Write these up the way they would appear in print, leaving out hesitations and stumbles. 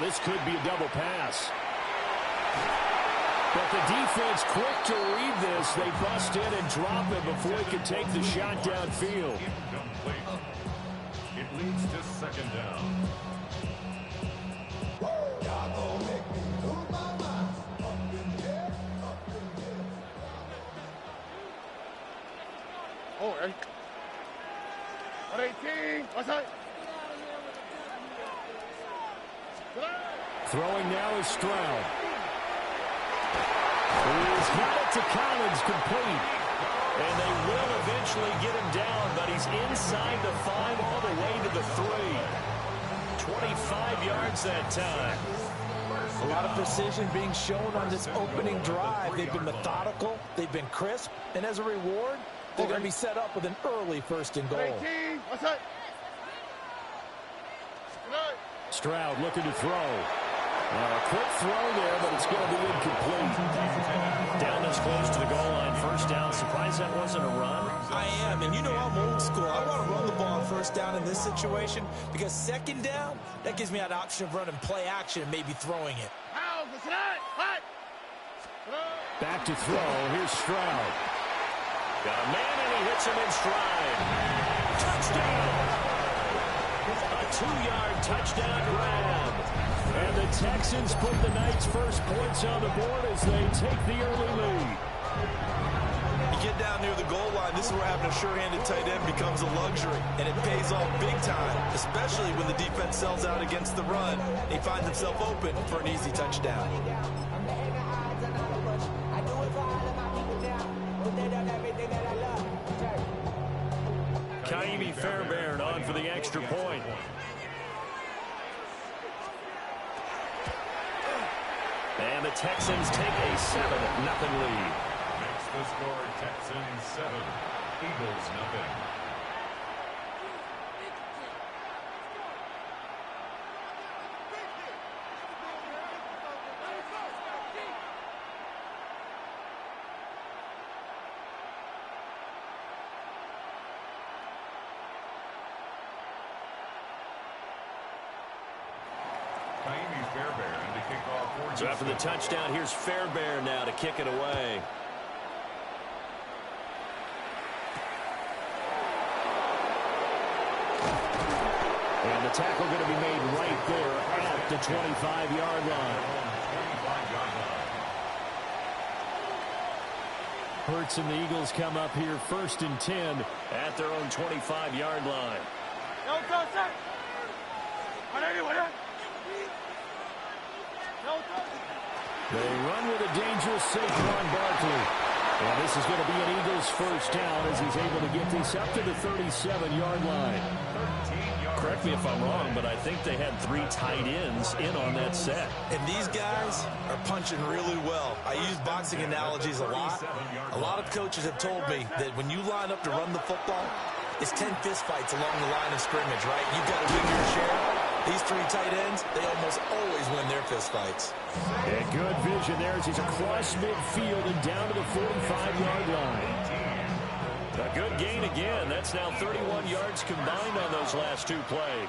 This could be a double pass. But the defense quick to read this. They bust in and drop him before he could take the shot downfield. It leads to second down. Oh, 118. What's that? Throwing now is Stroud. He's got it to Collins, complete. And they will eventually get him down, but he's inside the 5 all the way to the 3. 25 yards that time. A lot of precision being shown on this opening drive. They've been methodical, they've been crisp, and as a reward, they're going to be set up with an early first and goal. What's that? Stroud looking to throw. A quick throw there, but it's going to be incomplete. Down this close to the goal line, first down. Surprised that wasn't a run? I am, and you know I'm old school. I want to run the ball on first down in this situation because second down, that gives me an option of running play action and maybe throwing it. Back to throw. Here's Stroud. Got a man, and he hits him in stride. Touchdown! A 2-yard touchdown grab. And the Texans put the Knights' first points on the board as they take the early lead. You get down near the goal line, this is where having a sure-handed tight end becomes a luxury. And it pays off big time, especially when the defense sells out against the run. He finds himself open for an easy touchdown. Ka'imi Fairbairn on for the extra point. And the Texans take a 7-0 lead. Makes the score Texans 7, Eagles 0. So after the touchdown, here's Fairbairn now to kick it away. And the tackle going to be made right there at the 25-yard line. Hurts and the Eagles come up here 1st and 10 at their own 25-yard line. They run with a dangerous Saquon Barkley. And this is going to be an Eagles first down as he's able to get this up to the 37-yard line. Correct me if I'm wrong, but I think they had 3 tight ends in on that set. And these guys are punching really well. I use boxing analogies a lot. A lot of coaches have told me that when you line up to run the football, it's 10 fistfights along the line of scrimmage, right? You've got to win your share. These 3 tight ends, they almost always win their fistfights. And good vision there as he's across midfield and down to the 45-yard line. A good gain again. That's now 31 yards combined on those last 2 plays.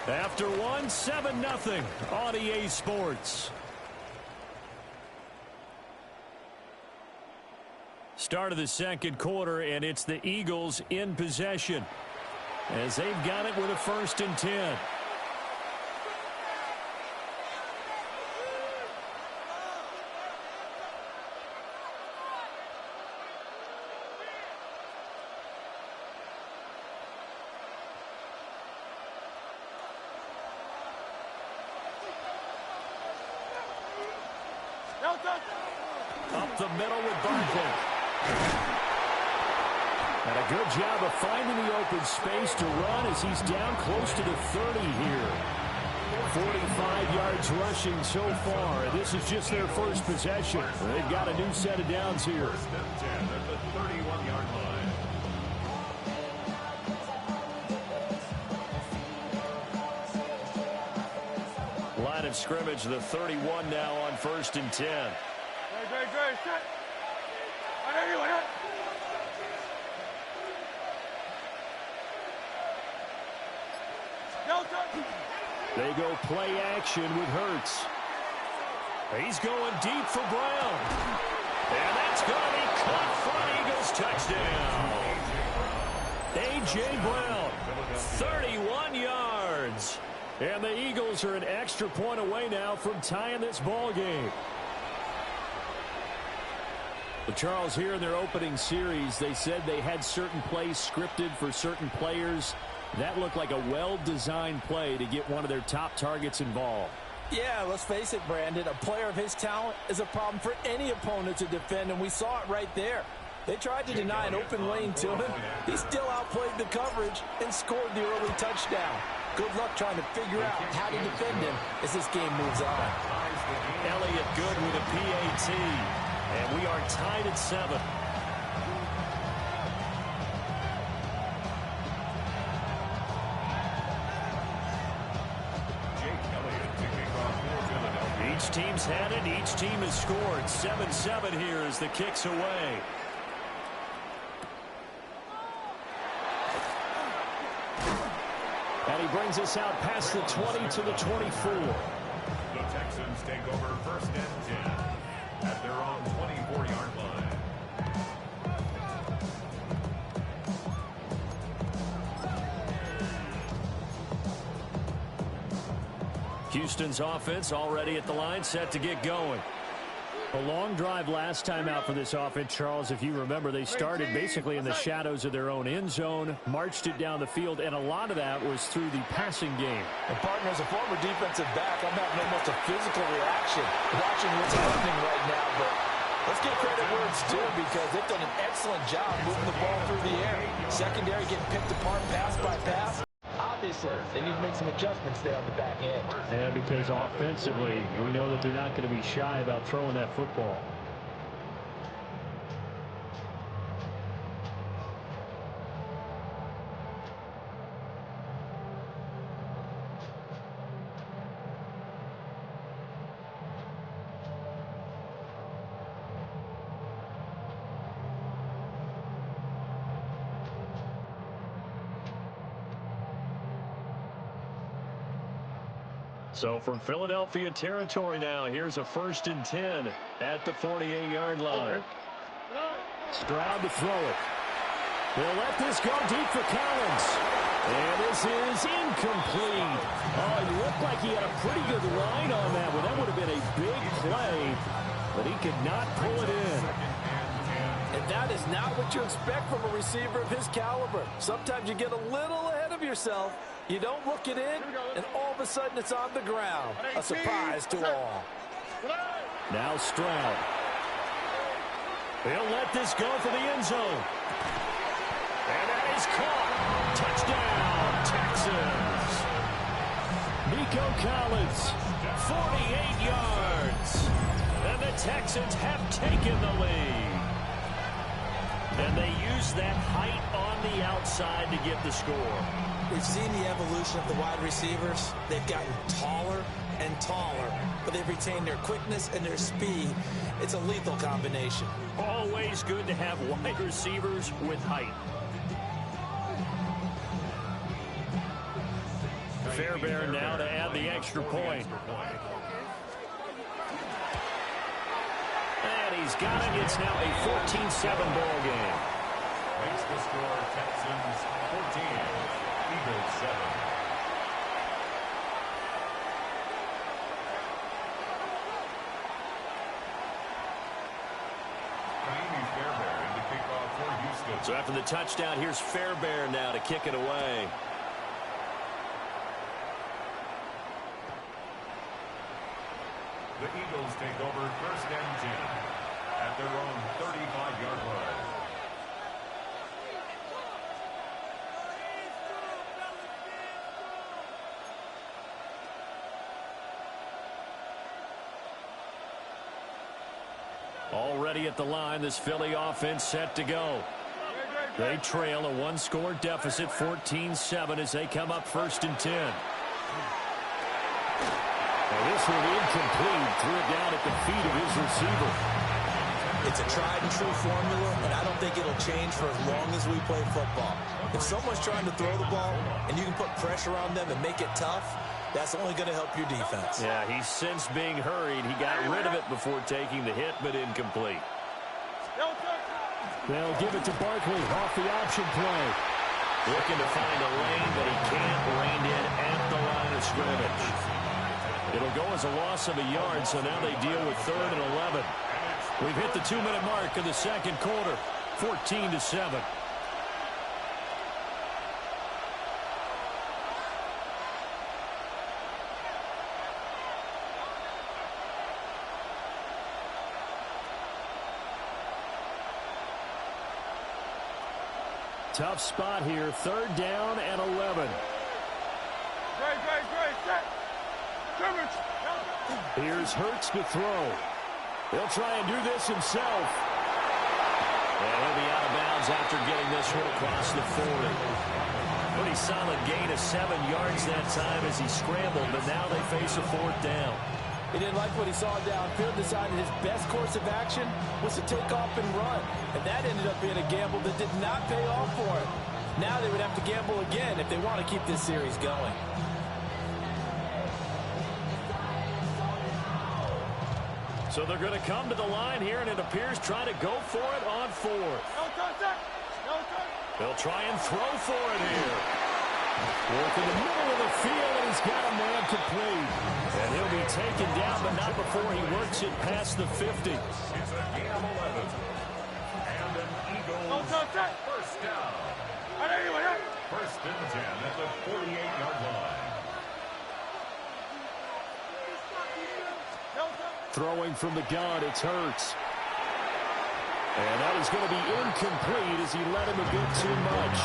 After one, 7-0 on EA Sports. Start of the second quarter, and it's the Eagles in possession as they've got it with a 1st and 10. Up the middle with Barkley. And a good job of finding the open space to run as he's down close to the 30 here. 45 yards rushing so far. This is just their first possession. They've got a new set of downs here. 1st and 10 at the 31-yard line. Line of scrimmage, the 31 now on 1st and 10. They go play action with Hurts. He's going deep for Brown. And that's going to be caught for an Eagles touchdown. A.J. Brown, 31 yards. And the Eagles are an extra point away now from tying this ball game. But Charles, here in their opening series, they said they had certain plays scripted for certain players. That looked like a well-designed play to get one of their top targets involved. Yeah, let's face it, Brandon. A player of his talent is a problem for any opponent to defend, and we saw it right there. They tried to deny an open lane to him. He still outplayed the coverage and scored the early touchdown. Good luck trying to figure out how to defend him as this game moves on. Elliott good with a PAT. And we are tied at 7. Each team's had it. Each team has scored. 7-7 here as the kick's away. And he brings us out past the 20 to the 24. The Texans take over 1st and 10 at their own 24-yard line. Houston's offense already at the line, set to get going. A long drive last time out for this offense, Charles. If you remember, they started basically in the shadows of their own end zone, marched it down the field, and a lot of that was through the passing game. And partner, as a former defensive back, I'm having almost a physical reaction watching what's happening right now. But let's give credit where it's due, because they've done an excellent job moving the ball through the air. Secondary getting picked apart pass by pass. Obviously, they need to make some adjustments there on the back end. Yeah, because offensively, we know that they're not going to be shy about throwing that football. So from Philadelphia territory now, here's a 1st and 10 at the 48-yard line. Stroud to throw it. They'll let this go deep for Collins. And this is incomplete. Oh, he looked like he had a pretty good line on that one. That would have been a big play, but he could not pull it in. And that is not what you expect from a receiver of his caliber. Sometimes you get a little ahead of yourself. You don't look it in, and all of a sudden it's on the ground. A surprise to all. Now Stroud. He'll let this go for the end zone. And that is caught. Touchdown, Texans. Nico Collins, 48 yards. And the Texans have taken the lead. And they use that height on the outside to get the score. We've seen the evolution of the wide receivers. They've gotten taller and taller, but they've retained their quickness and their speed. It's a lethal combination. Always good to have wide receivers with height. Fairbairn now to add the extra point. And he's got it. It's now a 14-7 ball game. Makes the score Texans 14, Eagles 7. Fairbairn to kick off for Houston. So after the touchdown, here's Fairbairn now to kick it away. The Eagles take over 1st and 10 at their own 35-yard line. Already at the line, this Philly offense set to go. They trail a one-score deficit, 14-7, as they come up 1st and 10. Now this one incomplete. Threw it down at the feet of his receiver. It's a tried-and-true formula, and I don't think it'll change for as long as we play football. If someone's trying to throw the ball and you can put pressure on them and make it tough, that's only going to help your defense. Yeah, he's since being hurried. He got rid of it before taking the hit, but incomplete. They'll give it to Barkley off the option play. Looking to find a lane, but he can't rein in at the line of scrimmage. It'll go as a loss of a yard, so now they deal with 3rd and 11. We've hit the 2-minute mark of the second quarter, 14-7. Tough spot here, 3rd down and 11. Here's Hurts to throw. He'll try and do this himself. And he'll be out of bounds after getting this one across the 40. Pretty solid gain of 7 yards that time as he scrambled, but now they face a 4th down. He didn't like what he saw downfield, decided his best course of action was to take off and run. And that ended up being a gamble that did not pay off for him. Now they would have to gamble again if they want to keep this series going. So they're going to come to the line here, and it appears trying to go for it on 4th. They'll try and throw for it here. Work in the middle of the field, and he's got a man complete. And he'll be taken down, but not before he works it past the 50. It's a game of 11. And an Eagles first down. First and 10 at the 48-yard line. Throwing from the gun, it's Hurts. And that is going to be incomplete as he let him a bit too much.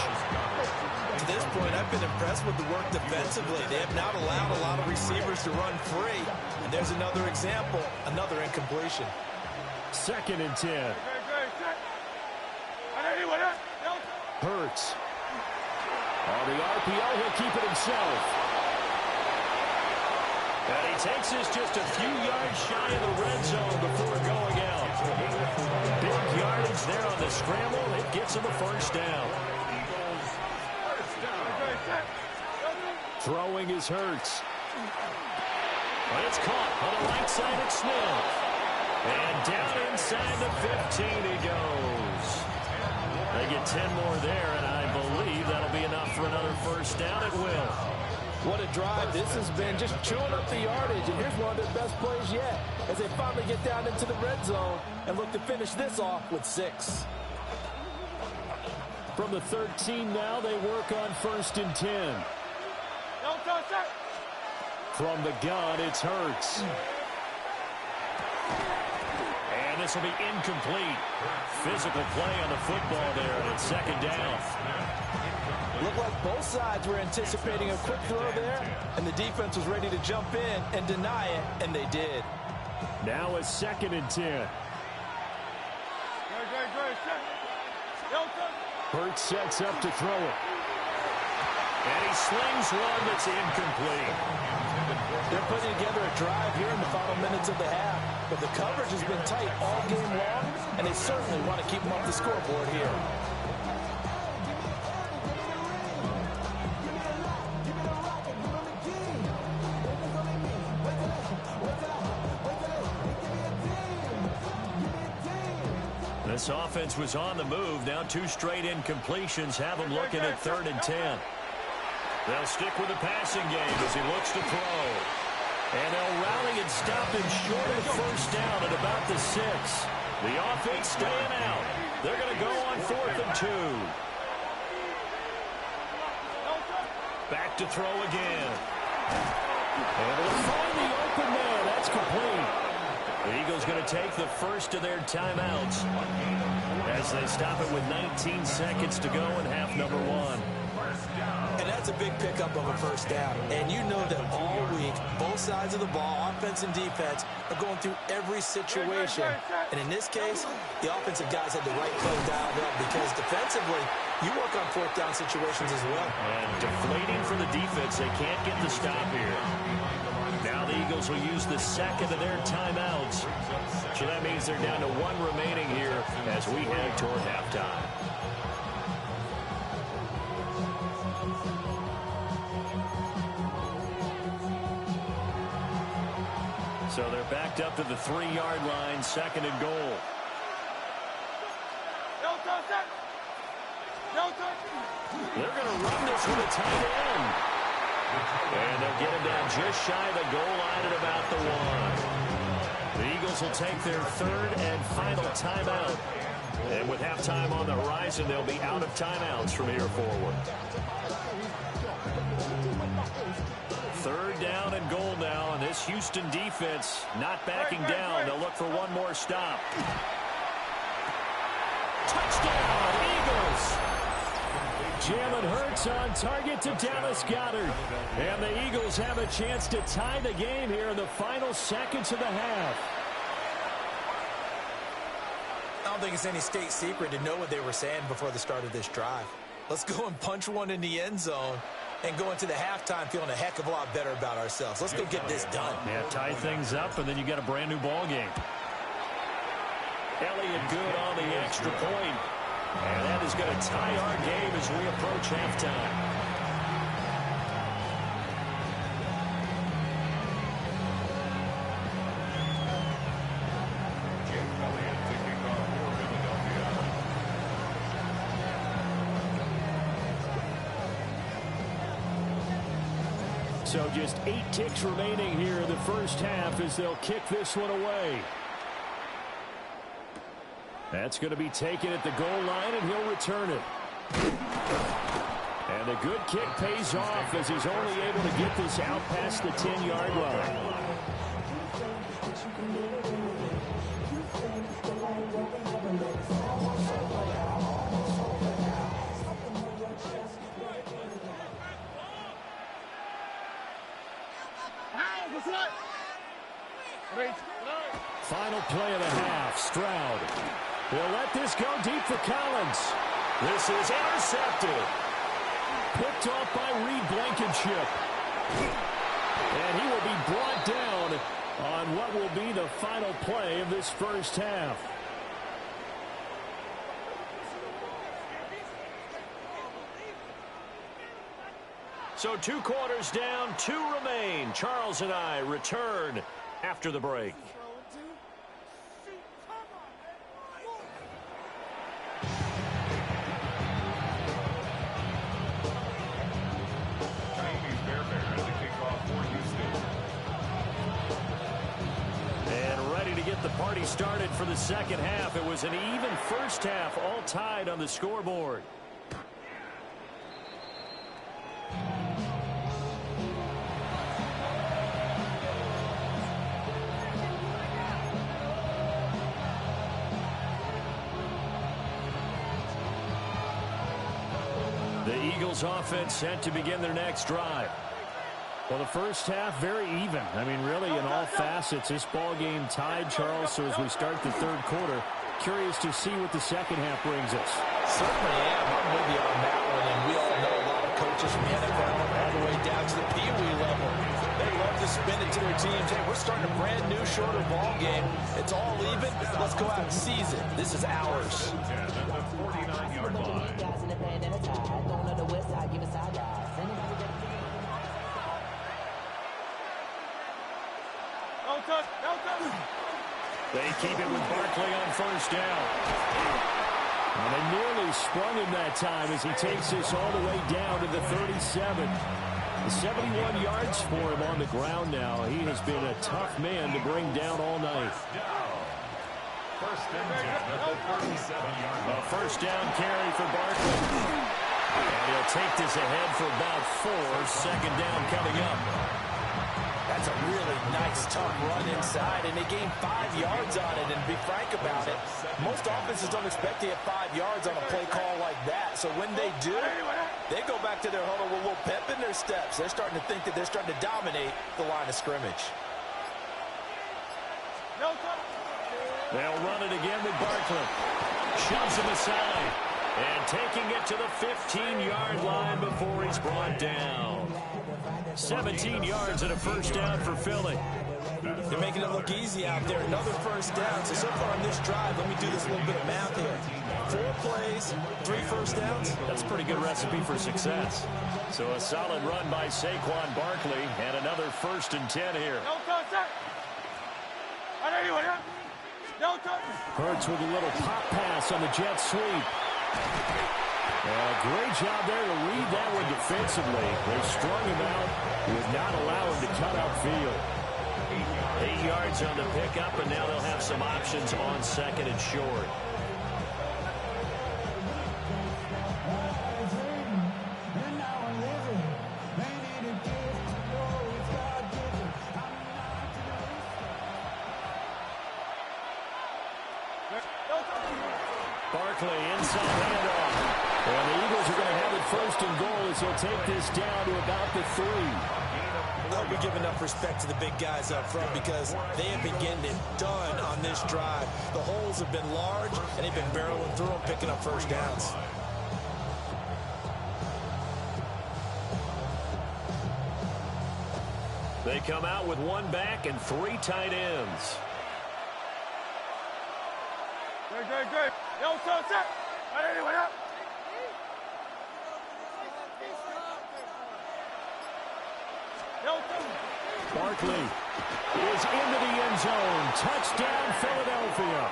To this point, I've been impressed with the work defensively. They have not allowed a lot of receivers to run free. And there's another example, another incompletion. 2nd and 10. Hurts. On the RPO, he'll keep it himself. And he takes this just a few yards shy of the red zone before going out. Big yardage there on the scramble. It gets him a first down. Throwing is Hurts. But it's caught on the right side of Smith. And down inside the 15 he goes. They get 10 more there, and I believe that'll be enough for another first down. It will. What a drive this has been, just chewing up the yardage. And here's one of their best plays yet as they finally get down into the red zone and look to finish this off with 6. From the 13 now, they work on 1st and 10. From the gun, it's Hurts. And this will be incomplete. Physical play on the football there, and it's 2nd down. Looked like both sides were anticipating a quick throw there, and the defense was ready to jump in and deny it, and they did. Now it's 2nd and 10. Hurts sets up to throw it. And he slings one that's incomplete. They're putting together a drive here in the final minutes of the half, but the coverage has been tight all game long, and they certainly want to keep them off the scoreboard here. This offense was on the move. Now 2 straight incompletions have them looking at 3rd and 10. They'll stick with the passing game as he looks to throw. And they'll rally and stop him short of first down at about the 6. The offense staying out. They're going to go on 4th and 2. Back to throw again. And they'll find the open man. That's complete. The Eagles going to take the first of their timeouts as they stop it with 19 seconds to go in half number 1. And that's a big pickup of a first down. And you know that all week, both sides of the ball, offense and defense, are going through every situation. And in this case, the offensive guys had the right play dialed up because defensively, you work on 4th down situations as well. And deflating for the defense. They can't get the stop here. Now the Eagles will use the second of their timeouts. So that means they're down to one remaining here as we head toward halftime. So they're backed up to the 3-yard line, second and goal. They're going to run this with a tight end. And they'll get him down just shy of the goal line at about the 1. The Eagles will take their third and final timeout. And with halftime on the horizon, they'll be out of timeouts from here forward. Third down and goal now, and this Houston defense not backing down. They'll look for one more stop. Touchdown, Eagles! Jalen Hurts on target to Dallas Goedert. And the Eagles have a chance to tie the game here in the final seconds of the half. I don't think it's any state secret to know what they were saying before the start of this drive. Let's go and punch one in the end zone and go into the halftime feeling a heck of a lot better about ourselves. Let's go get this done. Yeah, tie things up, and then you get a brand new ball game. Elliott good on the extra point. And that is going to tie our game as we approach halftime. So just 8 ticks remaining here in the first half as they'll kick this one away. That's going to be taken at the goal line, and he'll return it. And a good kick pays off as he's only able to get this out past the 10-yard line. Final play of the half, Stroud. He'll let this go deep for Collins. This is intercepted. Picked off by Reed Blankenship. And he will be brought down on what will be the final play of this first half. So 2 quarters down, 2 remain. Charles and I return after the break. The party started for the second half. It was an even first half, all tied on the scoreboard. The Eagles offense set to begin their next drive. Well, the first half, very even. I mean, really, in all facets, this ball game tied, Charles. So as we start the third quarter, curious to see what the second half brings us. Certainly am. I'm with you on that one. And we all know a lot of coaches from the NFL all the way down to the Pee Wee level. They love to spin it to their teams. Hey, we're starting a brand new, shorter ball game. It's all even. Let's go out and seize it. This is ours. They keep it with Barkley on first down. And they nearly sprung him that time as he takes this all the way down to the 37. 71 yards for him on the ground now. He has been a tough man to bring down all night. A first down carry for Barkley. And he'll take this ahead for about 4. Second down coming up. That's a really nice, tough run inside, and they gained 5 yards on it. And to be frank about it, most offenses don't expect to get 5 yards on a play call like that. So when they do, they go back to their huddle with a little pep in their steps. They're starting to think that they're starting to dominate the line of scrimmage. They'll run it again with Barkley. Shoves him aside. And taking it to the 15-yard line before he's brought down. 17 yards and a first down for Philly. They're making it look easy out there. Another first down. So far on this drive, let me do this little bit of math here. 4 plays, 3 first downs. That's a pretty good recipe for success. So a solid run by Saquon Barkley and another 1st and 10 here. Hurts with a little pop pass on the jet sweep. And a great job there to read that one defensively. They strung him out, would not allow him to cut upfield. 8 yards on the pickup, and now they'll have some options on 2nd and short. Barkley inside handoff. And the Eagles are going to have it 1st and goal as they'll take this down to about the 3. I hope we give enough respect to the big guys up front because they have been getting it done on this drive. The holes have been large, and they've been barreling through them, picking up first downs. They come out with 1 back and 3 tight ends. Good. Yo, set. Barkley is into the end zone. Touchdown, Philadelphia.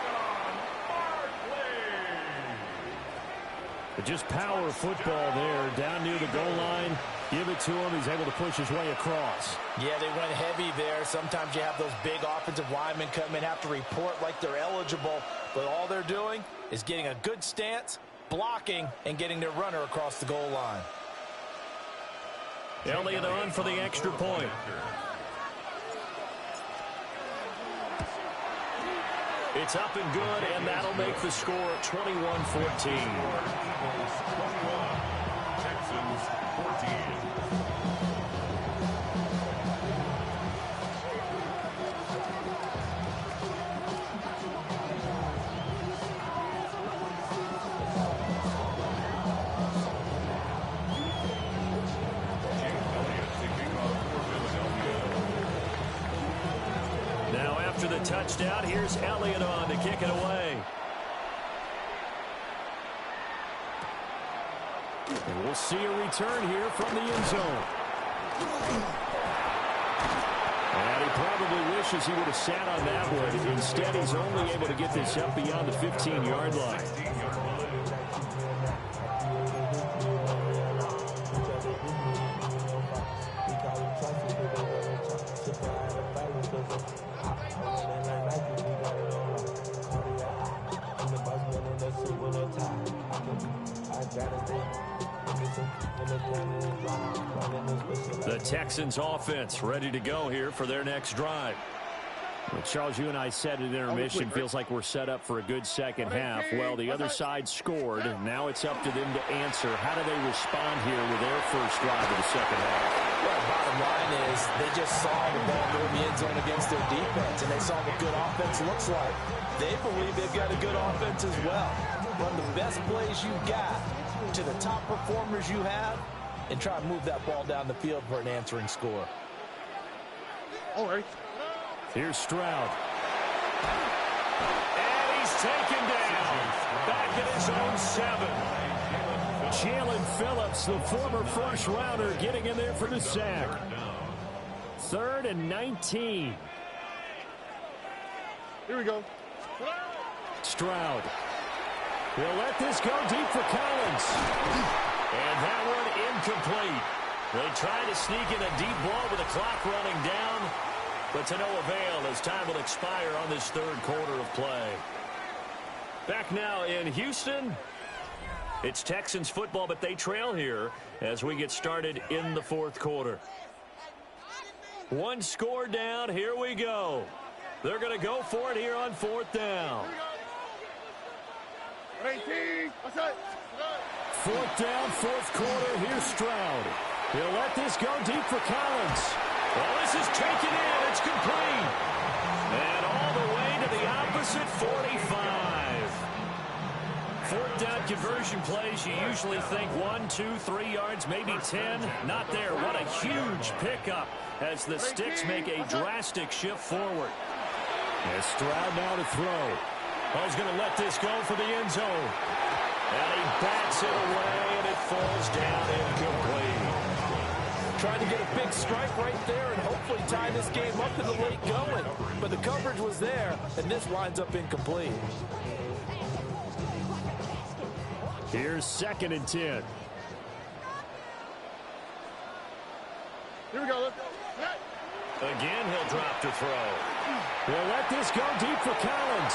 But just power football there, down near the goal line. Give it to him. He's able to push his way across. Yeah, they went heavy there. Sometimes you have those big offensive linemen come in, have to report like they're eligible. But all they're doing is getting a good stance, blocking, and getting their runner across the goal line. Elliott on for the extra point. It's up and good, and that'll make the score 21-14. Texans 14. After the touchdown, here's Elliott on to kick it away. And we'll see a return here from the end zone. And he probably wishes he would have sat on that one. Instead, he's only able to get this up beyond the 15-yard line. The Texans offense ready to go here for their next drive. Well, Charles, you and I said at intermission, feels like we're set up for a good second half. Well, the other side scored. Now it's up to them to answer. How do they respond here with their first drive of the second half? Well, bottom line is they just saw the ball go in the end zone against their defense, and they saw what good offense looks like. They believe they've got a good offense as well. Run the best plays you got to the top performers you have, and try to move that ball down the field for an answering score. All right. Here's Stroud. And he's taken down. Back at his own 7. Jalen Phillips, the former first-rounder, getting in there for the sack. 3rd and 19. Here we go. Stroud. He'll let this go deep for Collins. And that one incomplete. They try to sneak in a deep ball with the clock running down, but to no avail as time will expire on this 3rd quarter of play. Back now in Houston. It's Texans football, but they trail here as we get started in the 4th quarter. 1 score down. Here we go. They're going to go for it here on 4th down. 18. What's up? 4th down, 4th quarter. Here's Stroud. He'll let this go deep for Collins. Well, this is taken in. It's complete. And all the way to the opposite 45. Fourth down conversion plays, you usually think 1, 2, 3 yards, maybe 10. Not there. What a huge pickup as the Sticks make a drastic shift forward. And Stroud now to throw. He's going to let this go for the end zone. And he bats it away, and it falls down incomplete. Trying to get a big strike right there and hopefully tie this game up in the late going. But the coverage was there, and this winds up incomplete. Here's 2nd and 10. Here we go. Let's go. Again, he'll drop to throw. He'll let this go deep for Collins.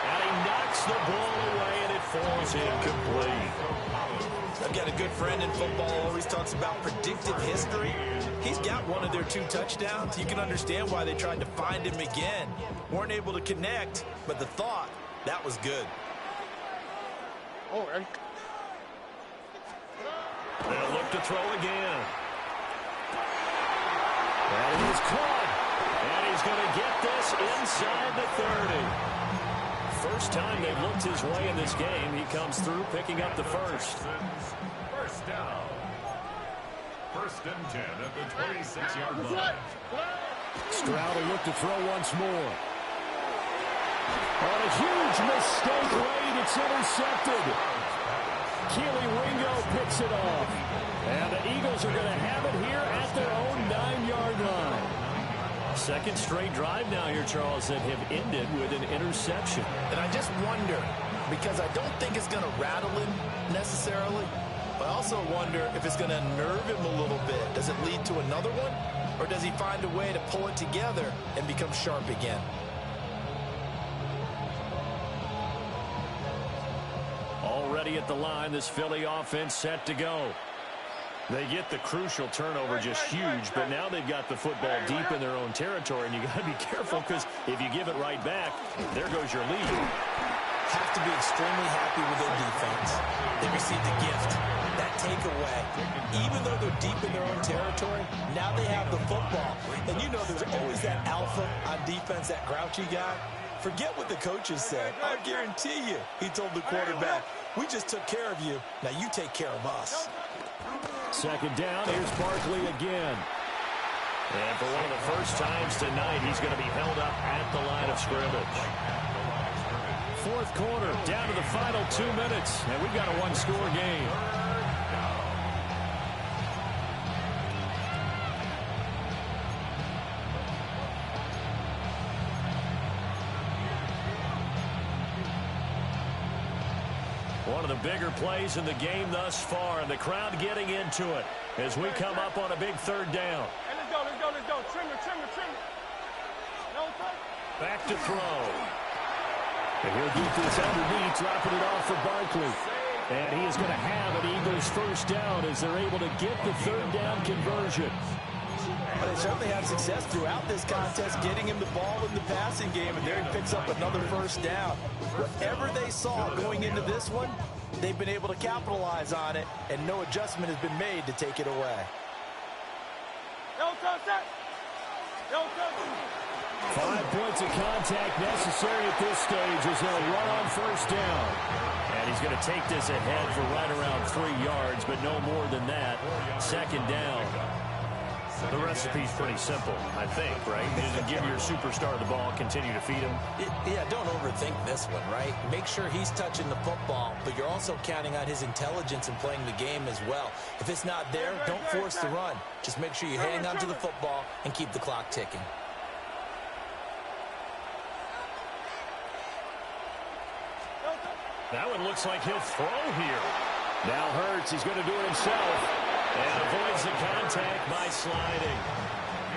And he knocks the ball away, and it falls incomplete. I've got a good friend in football, always talks about predictive history. He's got one of their 2 touchdowns. You can understand why they tried to find him again. Weren't able to connect, but the thought, that was good. Oh, right. They'll look to throw again. And he's caught. And he's going to get this inside the 30. First time they've looked his way in this game. He comes through picking up the first. First down. 1st and 10 at the 26-yard line. Stroud will look to throw once more. On a huge mistake late, it's intercepted. Keely Ringo picks it off. And the Eagles are going to have it here at their own 9-yard line. Second straight drive now here, Charles, that have ended with an interception. And I just wonder, because I don't think it's going to rattle him necessarily, but I also wonder if it's going to nerve him a little bit. Does it lead to another one? Or does he find a way to pull it together and become sharp again? Already at the line, this Philly offense set to go. They get the crucial turnover just huge, but now they've got the football deep in their own territory, and you got to be careful because if you give it right back, there goes your lead. Have to be extremely happy with their defense. They received a gift. That takeaway, even though they're deep in their own territory, now they have the football. And you know there's always that alpha on defense, that grouchy guy. Forget what the coaches said. I guarantee you, he told the quarterback, we just took care of you. Now you take care of us. Second down, here's Barkley again. And for one of the first times tonight, he's going to be held up at the line of scrimmage. Fourth quarter, down to the final 2 minutes, and we've got a one-score game. One of the bigger plays in the game thus far, and the crowd getting into it as we come up on a big third down. Hey, let's go, let's go, let's go. Trimmer, trimmer, trimmer. No touch. Back to throw. And he'll get this underneath, dropping it off for Barkley. And he is going to have an Eagles first down as they're able to get the third down conversion. But they certainly had success throughout this contest, getting him the ball in the passing game, and there he picks up another first down. Whatever they saw going into this one, they've been able to capitalize on it, and no adjustment has been made to take it away. No touch that. No touch. 5 points of contact necessary at this stage as they'll run on first down. And he's going to take this ahead for right around 3 yards, but no more than that. Second down. The recipe's pretty simple, I think, right? You just give your superstar the ball, continue to feed him. Yeah, don't overthink this one, right? Make sure he's touching the football, but you're also counting on his intelligence in playing the game as well. If it's not there, don't force the run. Just make sure you hang on to the football and keep the clock ticking. That one looks like he'll throw here. Now Hurts, he's going to do it himself. And avoids the contact by sliding.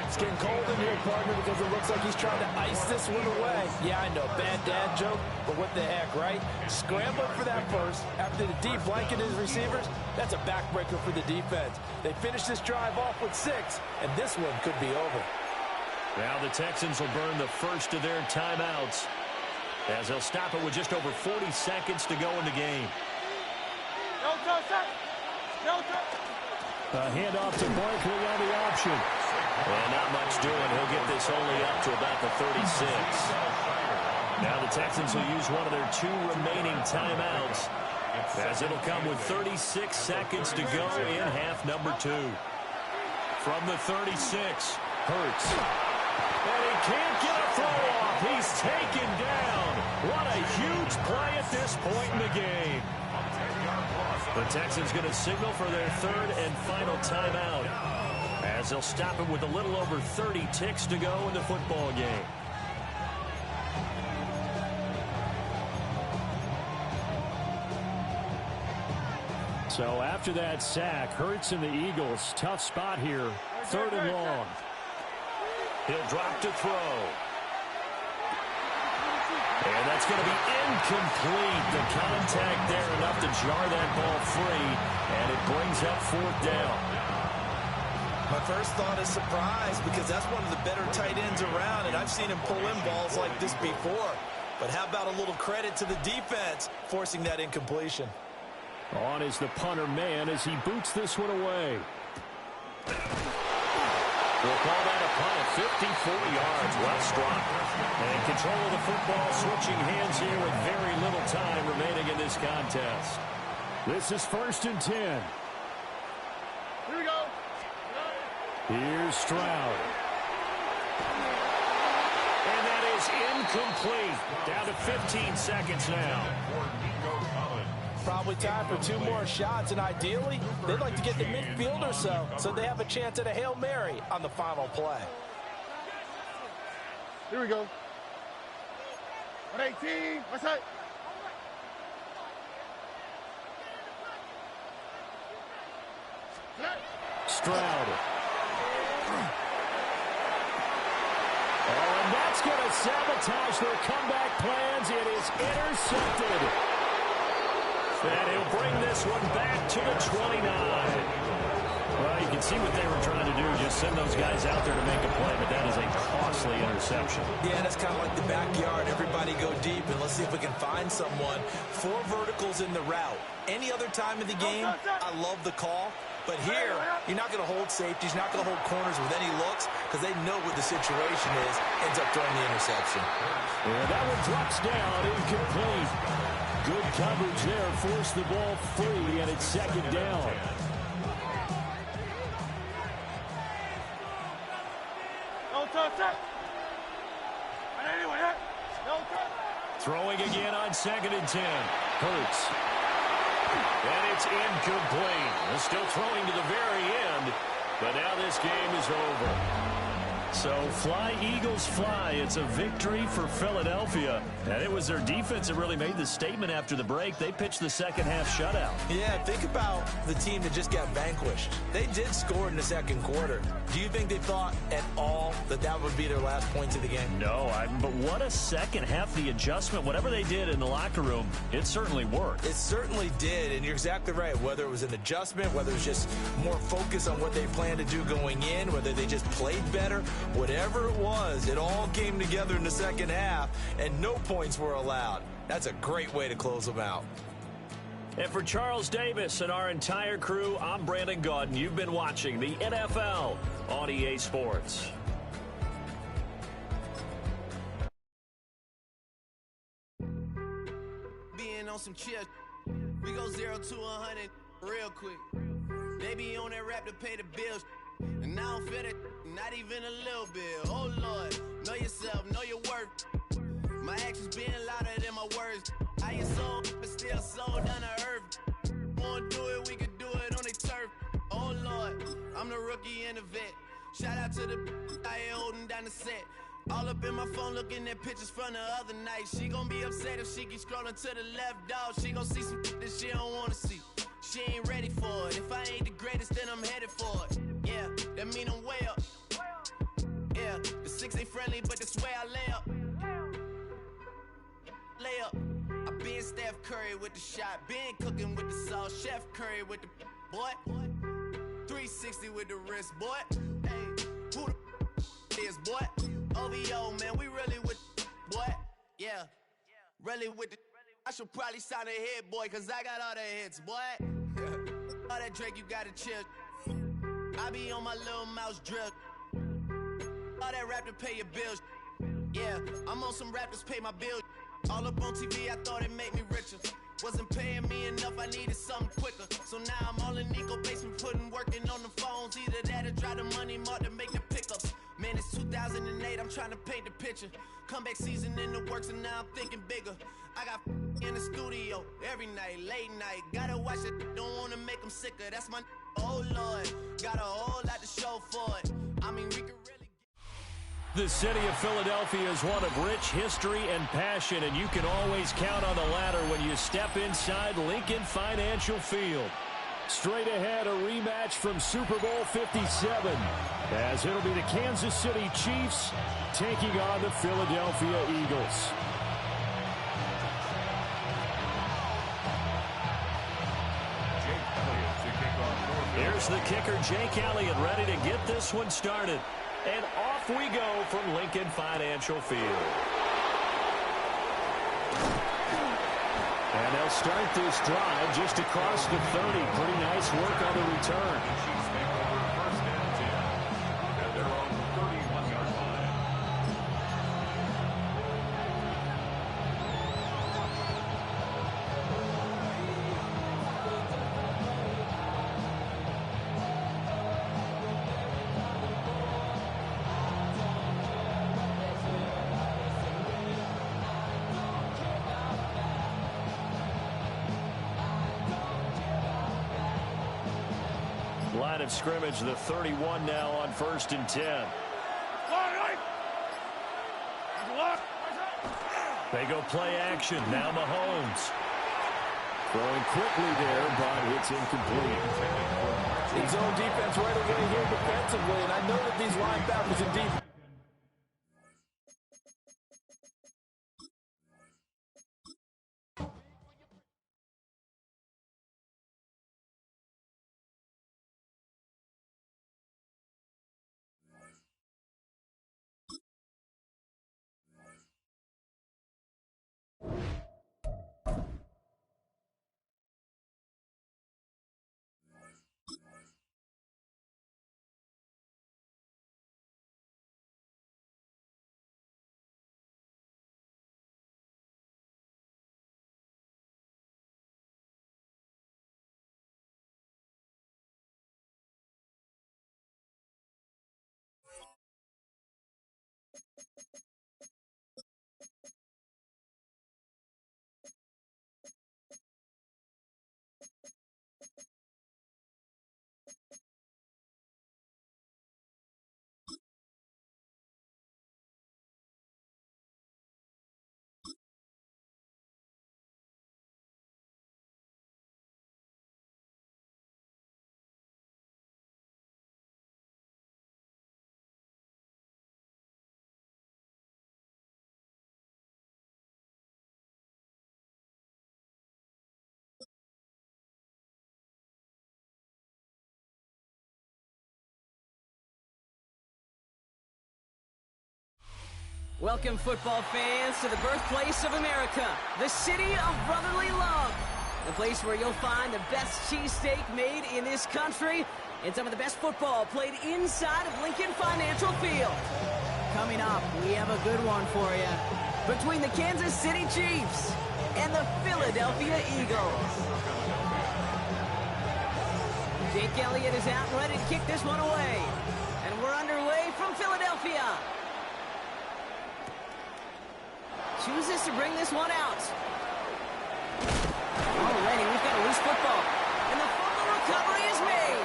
It's getting cold in here, partner, because it looks like he's trying to ice this one away. Yeah, I know, bad dad joke, but what the heck, right? Scrambling for that first after the deep blanket his receivers. That's a backbreaker for the defense. They finish this drive off with 6, and this one could be over. Now the Texans will burn the first of their timeouts as they'll stop it with just over 40 seconds to go in the game. No touch that. No touch. A handoff to Barkley on the option. Well, not much doing. He'll get this only up to about the 36. Now the Texans will use one of their 2 remaining timeouts As it'll come with 36 seconds to go in half number 2. From the 36, Hurts. And he can't get a throw off. He's taken down. What a huge play at this point in the game. The Texans going to signal for their third and final timeout, as they'll stop it with a little over 30 ticks to go in the football game. So after that sack, Hurts and the Eagles, tough spot here, third and long. He'll drop to throw. And that's going to be incomplete. The contact there enough to jar that ball free, and it brings up fourth down. My first thought is surprise, because that's one of the better tight ends around, and I've seen him pull in balls like this before. But how about a little credit to the defense forcing that incompletion? On is the punter man as he boots this one away. We'll call that a punt at 54 yards. Well struck. And control of the football, switching hands here with very little time remaining in this contest. This is 1st and 10. Here we go. Here's Stroud. And that is incomplete. Down to 15 seconds now. Probably time for 2 more shots, and ideally, they'd like to get to midfield or so they have a chance at a Hail Mary on the final play. Here we go. 118. What's that? Stroud. Oh, and that's going to sabotage their comeback plans. It is intercepted. And he'll bring this one back to the 29. Well, you can see what they were trying to do, just send those guys out there to make a play, but that is a costly interception. Yeah, that's kind of like the backyard. Everybody go deep, and let's see if we can find someone. 4 verticals in the route. Any other time of the game, I love the call. But here, you're not going to hold safeties, you're not going to hold corners with any looks, because they know what the situation is, ends up throwing the interception. Yeah, that one drops down, incomplete. Good coverage there, forced the ball free, and it's 2nd down. No touch it. Anyway, no touch. Throwing again on 2nd and 10. Hurts. And it's incomplete. They're still throwing to the very end, but now this game is over. So fly, Eagles, fly. It's a victory for Philadelphia. And it was their defense that really made the statement after the break. They pitched the second half shutout. Yeah, think about the team that just got vanquished. They did score in the 2nd quarter. Do you think they thought at all that that would be their last points of the game? No, but what a second half. The adjustment, whatever they did in the locker room, it certainly worked. It certainly did, and you're exactly right. Whether it was an adjustment, whether it was just more focus on what they planned to do going in, whether they just played better, whatever it was, it all came together in the second half, and no points were allowed. That's a great way to close them out. And for Charles Davis and our entire crew, I'm Brandon Gaudin. You've been watching the NFL on EA Sports. Being on some chill, we go 0 to 100 real quick. They be on that rap to pay the bills, and I don't feel it, not even a little bit. Oh Lord, know yourself, know your worth. My actions being louder than my words. I ain't sold, but still sold down to earth. Wanna do it, we could do it on the turf. Oh Lord, I'm the rookie and the vet. Shout out to the I ain't holding down the set. All up in my phone looking at pictures from the other night. She gon' be upset if she keep scrolling to the left, dog. She gon' see some that she don't wanna see. She ain't ready for it. If I ain't the greatest, then I'm headed for it. Yeah, that mean I'm way up. Yeah, the 6 ain't friendly, but that's where I lay up. Lay up. I been Steph Curry with the shot. Been cooking with the sauce. Chef Curry with the boy. 360 with the wrist, boy. Hey, who the is, boy? OVO, man, we really with boy. Yeah, really with the. I should probably sign a hit, boy, cause I got all the hits, boy. All that Drake, you gotta chill. I be on my little mouse drip. All that rap to pay your bills. Yeah, I'm on some rappers pay my bills. All up on TV, I thought it made me richer. Wasn't paying me enough, I needed something quicker. So now I'm all in Nico basement, working on the phones. Either that or try the money mark to make the pickups. Man, it's 2008, I'm trying to paint the picture. Comeback season in the works and now I'm thinking bigger. I got in the studio every night, late night. Gotta watch it, don't wanna make them sicker. That's my oh Lord, got a whole lot to show for it. I mean, we could really... The city of Philadelphia is one of rich history and passion, and you can always count on the latter when you step inside Lincoln Financial Field. Straight ahead, a rematch from Super Bowl 57, as it'll be the Kansas City Chiefs taking on the Philadelphia Eagles. Here's the kicker, Jake Elliott, ready to get this one started. And off we go from Lincoln Financial Field. And they'll start this drive just across the 30. Pretty nice work on the return. Line of scrimmage, the 31 now on 1st and 10. They go play action. Now Mahomes. Throwing quickly there, but it's incomplete. In zone defense right away here defensively, and I know that these linebackers and defense. Welcome, football fans, to the birthplace of America, the city of brotherly love. The place where you'll find the best cheesesteak made in this country and some of the best football played inside of Lincoln Financial Field. Coming up, we have a good one for you. Between the Kansas City Chiefs and the Philadelphia Eagles. Jake Elliott is out and ready to kick this one away. And we're underway from Philadelphia. Chooses to bring this one out. Already, we've got a loose football. And the fumble recovery is made.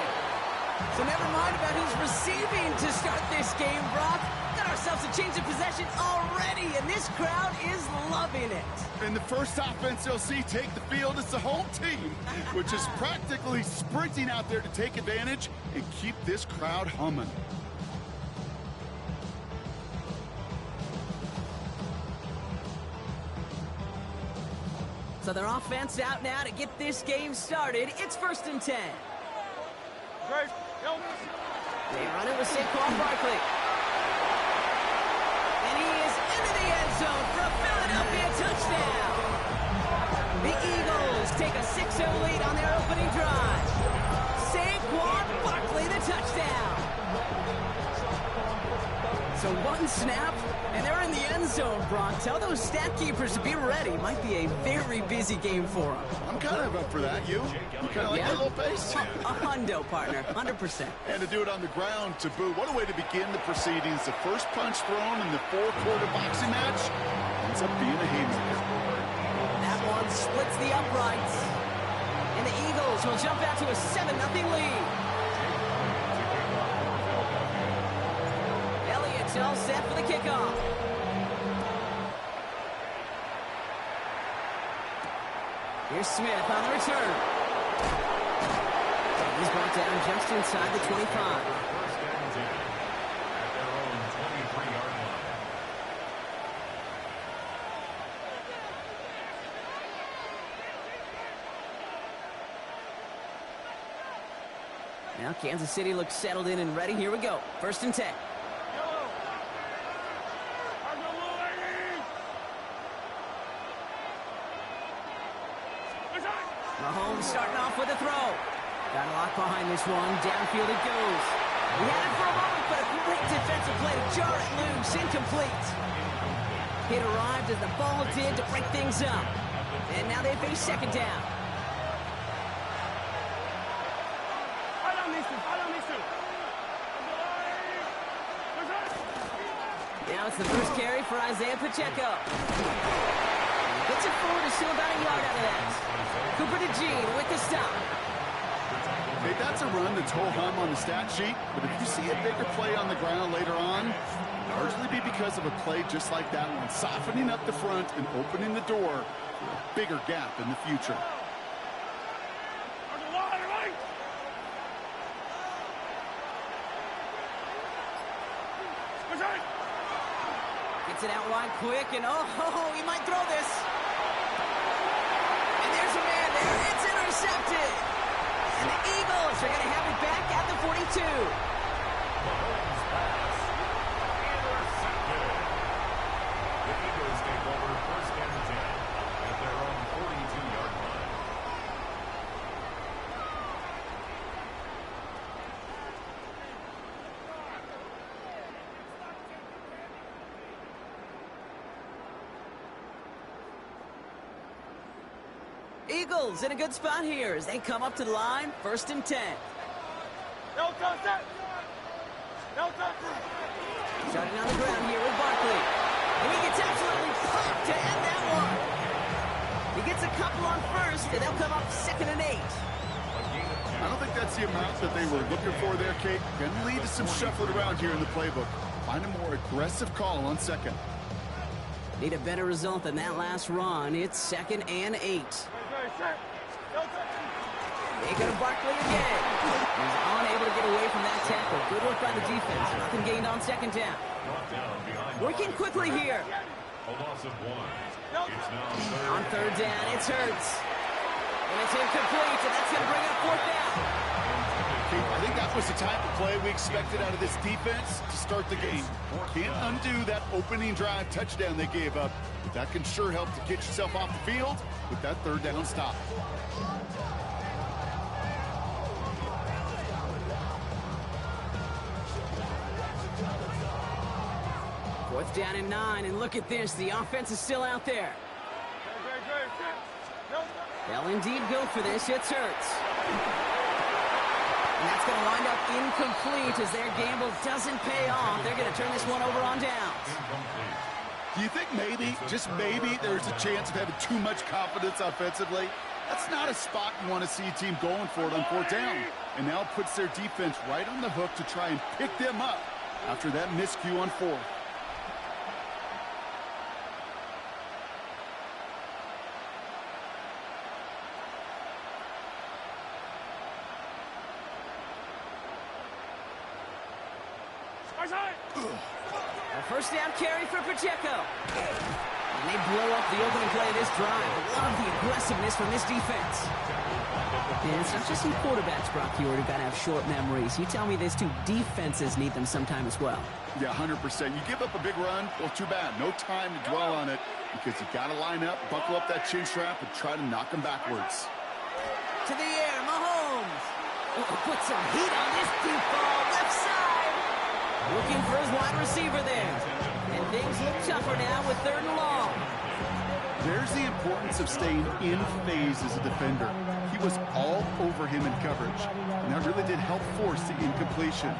So never mind about who's receiving to start this game, Brock. Got ourselves a change of possession already, and this crowd is loving it. And the first offense you'll see take the field is the home team, which is practically sprinting out there to take advantage and keep this crowd humming. So their offense out now to get this game started. It's 1st and 10. They run it with Saquon Barkley. And he is into the end zone for a Philadelphia touchdown. The Eagles take a 6-0 lead on their opening drive. Saquon Barkley, the touchdown. So one snap, And they're in the end zone, Brock. Tell those stat keepers to be ready. Might be a very busy game for them. I'm kind of up for that. You kind of like that little pace? A hundo, partner. 100%. And to do it on the ground to boot. What a way to begin the proceedings. The first punch thrown in the 4-quarter boxing match ends up being a haymaker. That one splits the uprights. And the Eagles will jump out to a 7-0 lead. Elliott's all set for the kickoff. Here's Smith on the return. He's brought down just inside the 25. First and 10 at their own 23-yard line. Now Kansas City looks settled in and ready. Here we go. First and 10. Mahomes starting off with a throw. Got a lock behind this one. Downfield it goes. He had it for a moment, but a great defensive play to jar it loose. Incomplete. It arrived as the ball did to break things up. And now they face second down. Now it's the first carry for Isaiah Pacheco. Gets it forward to still about a yard out of that. Cooper DeJean with the stop. Hey, that's a run that's ho-hum on the stat sheet, but if you see a bigger play on the ground later on, largely be because of a play just like that one, softening up the front and opening the door for a bigger gap in the future. Gets it out wide quick, and oh, he might throw this. And there's a man there. It's intercepted. And the Eagles are going to have it back at the 42. Mahomes pass intercepted. The Eagles take over first and 10 at their own 42-yard line. Eagles in a good spot here as they come up to the line. First and 10. No contact. No contact. Starting on the ground here with Barkley. And he gets absolutely popped to end that one. He gets a couple on first, and they'll come up 2nd and 8. I don't think that's the amount that they were looking for there, Kate. Going to lead to some shuffling around here in the playbook. Find a more aggressive call on second. Need a better result than that last run. It's 2nd and 8. They go to Barkley again. He's unable to get away from that tackle. Good work by the defense. Nothing gained on second down. Working quickly here. A loss of 1. It's now On third down, it's Hurts. And it's incomplete, and that's going to bring up 4th down. I think that was the type of play we expected out of this defense to start the game. Can't undo that opening drive touchdown they gave up, but that can sure help to get yourself off the field with that third down stop. Fourth down and 9, and look at this. The offense is still out there. They'll indeed go for this. It's Hurts. And that's going to wind up incomplete as their gamble doesn't pay off. They're going to turn this one over on downs. Do you think maybe, just maybe, there's a chance of having too much confidence offensively? That's not a spot you want to see a team going for it on 4th down. And now it puts their defense right on the hook to try and pick them up after that miscue on 4th. A first down carry for Pacheco. And they blow up the opening play of this drive. Love the aggressiveness from this defense. And it's not just some quarterbacks, Brock Huard, who got to have short memories. You tell me these two defenses need them sometime as well. Yeah, 100%. You give up a big run, well, too bad. No time to dwell on it because you got to line up, buckle up that chin strap, and try to knock them backwards. To the air, Mahomes. Put some heat on this deep ball, left side. Looking for his wide receiver there. And Things look tougher now with 3rd and long. There's the importance of staying in phase as a defender. He was all over him in coverage, and that really did help force the incompletion.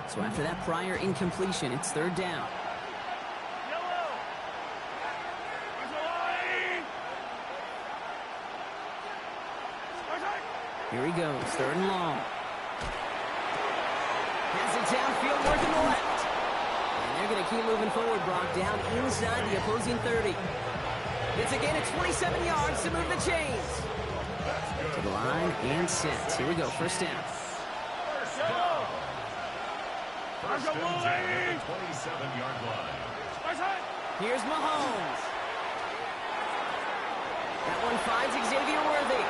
So after that prior incompletion, it's 3rd down. Here he goes, 3rd and long. Has it downfield, working the left. And they're going to keep moving forward, Brock, down inside the opposing 30. It's again at 27 yards to move the chains. To the line and set. Here we go, 1st down. First and 10 at the 27-yard line. Here's Mahomes. That one finds Xavier Worthy.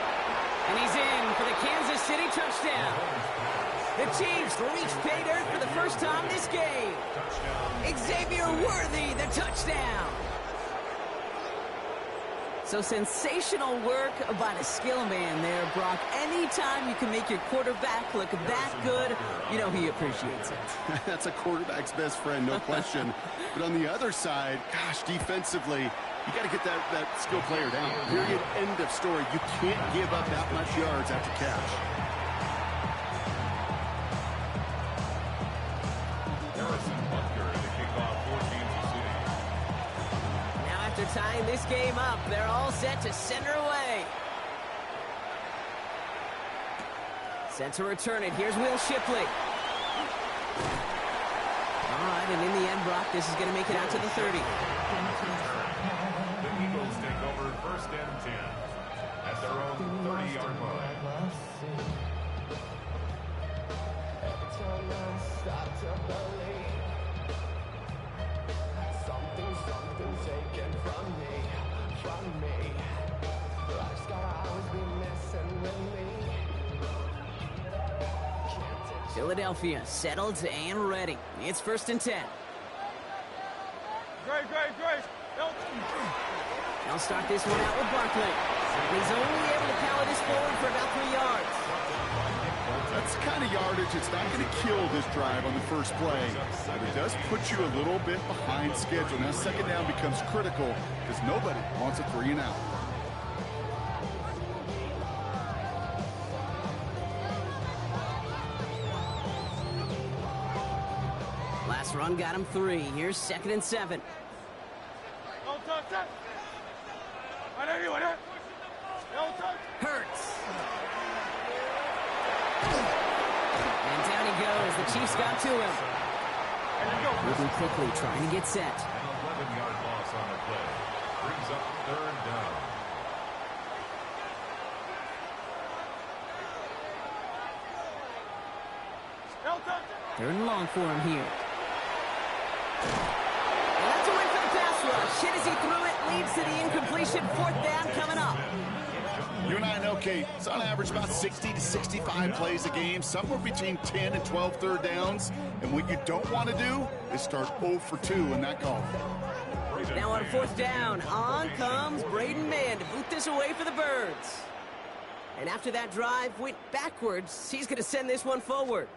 And he's in for the Kansas City touchdown. The Chiefs reach pay dirt for the first time this game. Xavier Worthy, the touchdown. So sensational work by the skill man there, Brock. Anytime you can make your quarterback look that good, you know he appreciates it. That's a quarterback's best friend, no question. But on the other side, gosh, defensively, you got to get that skill player down. Period. End of story. You can't give up that much yards after catch. Harrison Butker to kick off for Kansas City. Now after tying this game up, they're all set to send her away. Set to return it. Here's Will Shipley. All right, and in the end, Brock, this is going to make it out to the 30. The Eagles take over 1st and 10 at their own 30-yard line. Philadelphia settled and ready. It's 1st and 10. Great. They'll start this one out with Barkley. He's only able to power this forward for about 3 yards. That's the kind of yardage. It's not going to kill this drive on the first play, but it does put you a little bit behind schedule. Now 2nd down becomes critical because nobody wants a 3 and out. Last run got him 3. Here's 2nd and 7. Hurts. And down he goes. The Chiefs got to him. Moving quickly, trying to get set. An 11-yard loss on the play. Brings up 3rd down. Third and long for him here. And that's a win for the pass rush. Hit as he threw it, leads to the incompletion. 4th down coming up. You and I know, Kate, it's on average about 60 to 65 plays a game, somewhere between 10 and 12 third downs. And what you don't want to do is start 0 for 2 in that call. Now on 4th down, on comes Braden Mann to boot this away for the Birds. And after that drive went backwards, he's going to send this one forward.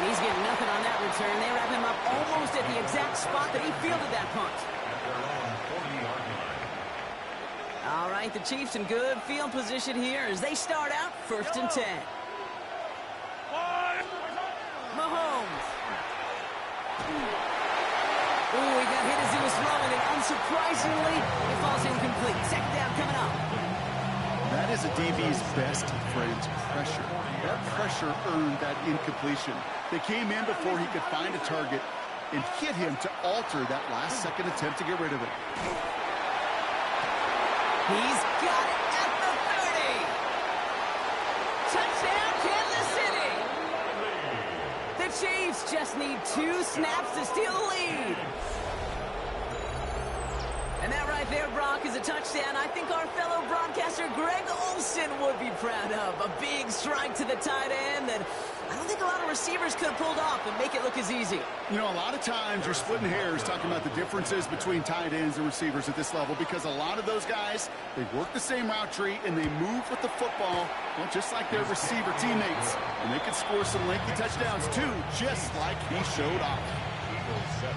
He's getting nothing on that return. They wrap him up almost at the exact spot that he fielded that punt. At their own 40-yard line. All right, the Chiefs in good field position here as they start out 1st and 10. Mahomes. Ooh, he got hit as he was throwing, and unsurprisingly, it falls incomplete. 2nd down coming up. That is a DB's best friend, pressure. That pressure earned that incompletion. They came in before he could find a target and hit him to alter that last-second attempt to get rid of it. He's got it at the 30. Touchdown, Kansas City. The Chiefs just need 2 snaps to steal the lead. And that right there, Brock, is a touchdown I think our fellow broadcaster Greg Olsen would be proud of. A big strike to the tight end that I don't think a lot of receivers could have pulled off and make it look as easy. You know, a lot of times you're splitting hairs talking about the differences between tight ends and receivers at this level because a lot of those guys, they work the same route tree and they move with the football, well, just like their receiver teammates. And they can score some lengthy touchdowns too, just like he showed off. Eagles 7.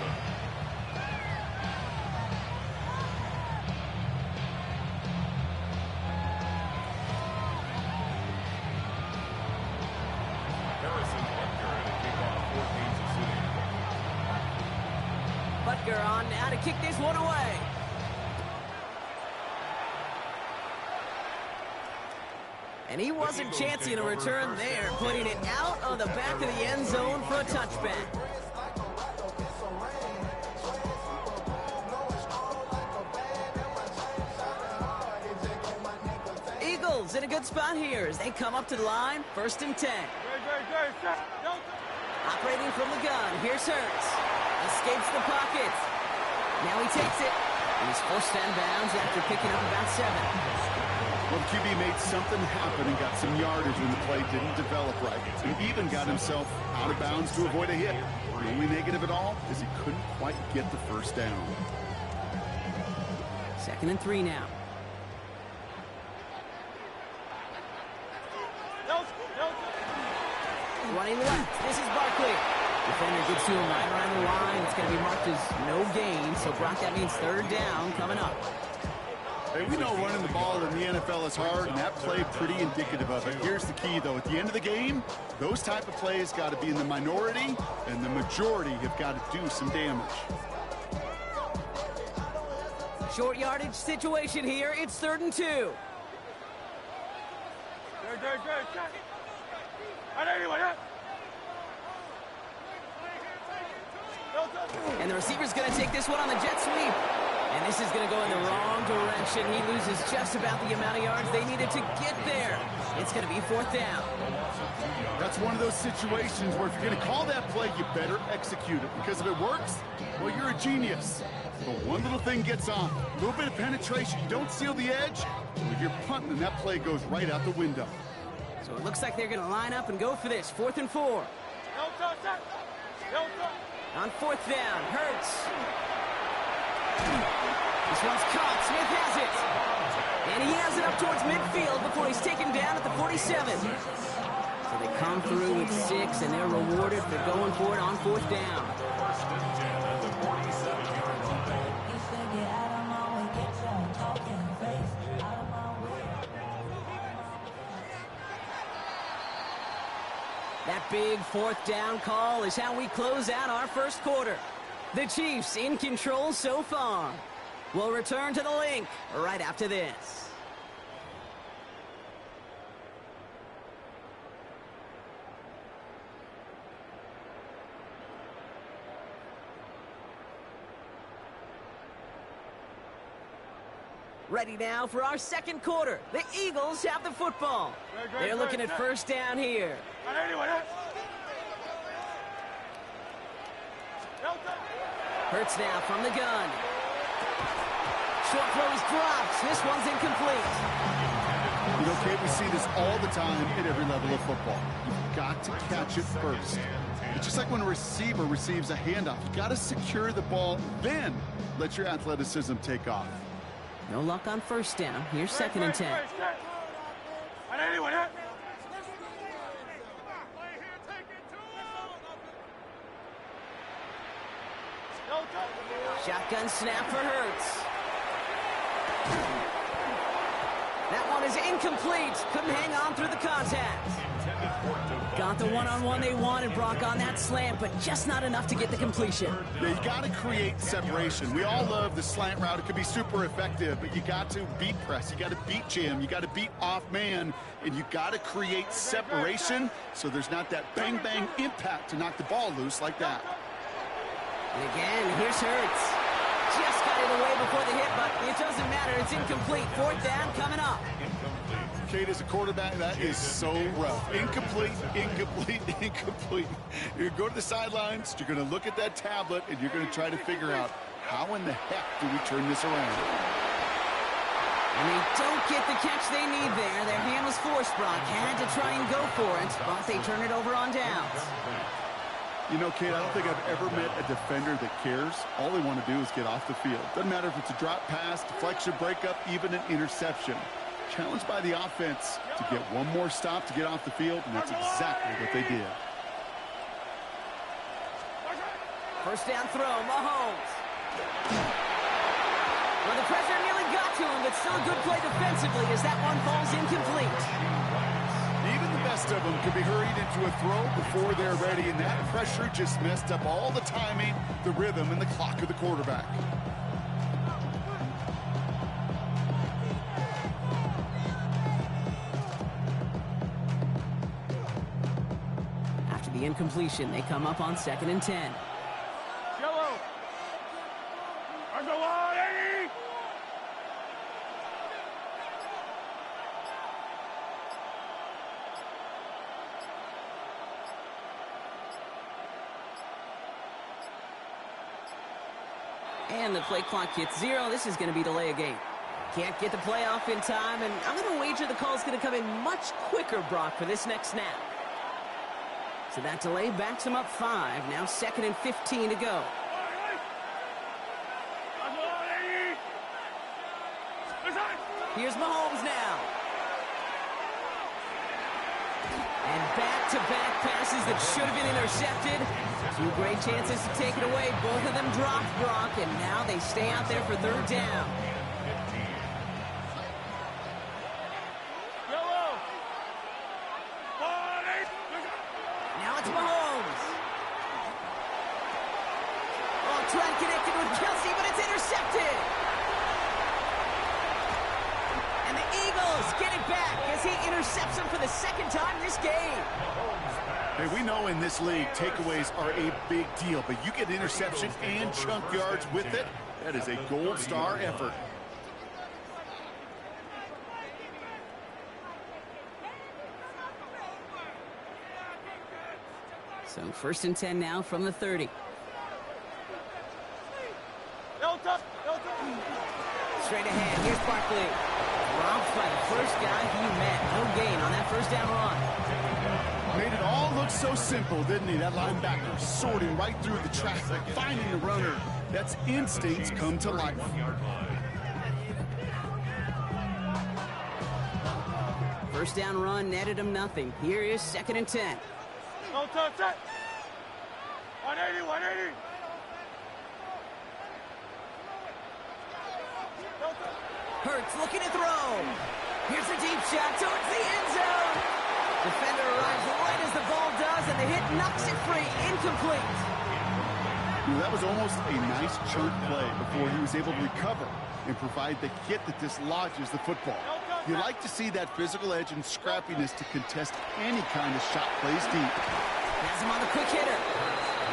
Butker on now to kick this one away. And he wasn't chancing a return there, putting it out of the back of the end zone for a touchback. Eagles in a good spot here as they come up to the line, 1st and 10. Operating from the gun, here's Hurts. Escapes the pocket. Now he takes it. And he's forced out of bounds after picking up about 7. Well, the QB made something happen and got some yardage when the play didn't develop right. And even got himself out of bounds to avoid a hit. The only negative at all is he couldn't quite get the first down. 2nd and 3 now. Running left. This is Barkley. Defender gets to him right around the line. It's going to be marked as no gain. So, Brock, that means 3rd down coming up. Hey, we know running the ball in the NFL is hard, and that play pretty indicative of it. Here's the key, though. At the end of the game, those type of plays got to be in the minority, and the majority have got to do some damage. Short yardage situation here. It's 3rd and 2. And the receiver's going to take this one on the jet sweep. And this is going to go in the wrong direction. He loses just about the amount of yards they needed to get there. It's going to be 4th down. That's one of those situations where if you're going to call that play, you better execute it. Because if it works, well, you're a genius. But one little thing gets on, a little bit of penetration. You don't seal the edge, well, you're punting, and that play goes right out the window. So it looks like they're going to line up and go for this. 4th and 4. On 4th down, Hurts. This one's caught. Smith has it. And he has it up towards midfield before he's taken down at the 47. So they come through with 6, and they're rewarded for going for it on 4th down. That big 4th down call is how we close out our 1st quarter. The Chiefs in control so far. We'll return to the link right after this. Ready now for our 2nd quarter. The Eagles have the football. They're looking at 1st down here. Hurts now from the gun. Short throw is dropped. This one's incomplete. You know, Kate, we see this all the time at every level of football. You've got to catch it first. It's just like when a receiver receives a handoff. You've got to secure the ball, then let your athleticism take off. No luck on 1st down. Here's 2nd and 10. Shotgun snap for Hurts. That one is incomplete. Couldn't hang on through the contact. Got the one-on-one they wanted, Brock, on that slant, but just not enough to get the completion. Yeah, you got to create separation. We all love the slant route. It can be super effective, but you got to beat press. You got to beat jam. You got to beat off man, and you got to create separation so there's not that bang-bang impact to knock the ball loose like that. And again, here's Hurts. Just got it away before the hit, but it doesn't matter. It's incomplete. 4th down coming up. Kate, as a quarterback, that is so rough. Incomplete, incomplete, incomplete. You're going to go to the sidelines, you're going to look at that tablet, and you're going to try to figure out how in the heck do we turn this around. And they don't get the catch they need there. Their hand was forced, Brock. Had to try and go for it, but they turn it over on downs. You know, Kate, I don't think I've ever met a defender that cares. All they want to do is get off the field. Doesn't matter if it's a drop pass, deflection, breakup, even an interception. Challenged by the offense to get one more stop to get off the field, and that's exactly what they did. First down throw, Mahomes. Well, the pressure nearly got to him, but still a good play defensively as that one falls incomplete. Even the best of them could be hurried into a throw before they're ready, and that pressure just messed up all the timing, the rhythm, and the clock of the quarterback. After the incompletion, they come up on 2nd and 10. Yellow. I go on, Eddie. And the play clock hits 0. This is going to be delay a game. Can't get the play off in time, and I'm going to wager the call's going to come in much quicker, Brock, for this next snap. So that delay backs him up 5. Now 2nd and 15 to go. Here's Mahomes now. And back-to-back passes that should have been intercepted. 2 great chances to take it away. Both of them dropped, Brock, and now they stay out there for 3rd down. Now it's Mahomes. Oh, trying connected with Kelsey, but it's intercepted. And the Eagles get it back as he intercepts him for the 2nd time this game. Hey, we know in this league, takeaways are a big deal, but you get interception and chunk yards with it. That is a gold star effort. So 1st and 10 now from the 30. Straight ahead, here's Barkley. Robbed by the first guy he met. No gain on that 1st down run. Made it all look so simple, didn't he? That linebacker sorting right through the traffic, finding the runner. That's instincts come to life. First down run netted him nothing. Here is 2nd and 10. No touch that. 180, 180. Hurts looking to throw. Here's a deep shot towards the end zone. Defender arrives right as the ball does, and the hit knocks it free. Incomplete. That was almost a nice chunk play before he was able to recover and provide the hit that dislodges the football. You like to see that physical edge and scrappiness to contest any kind of shot plays deep. Has him on the quick hitter.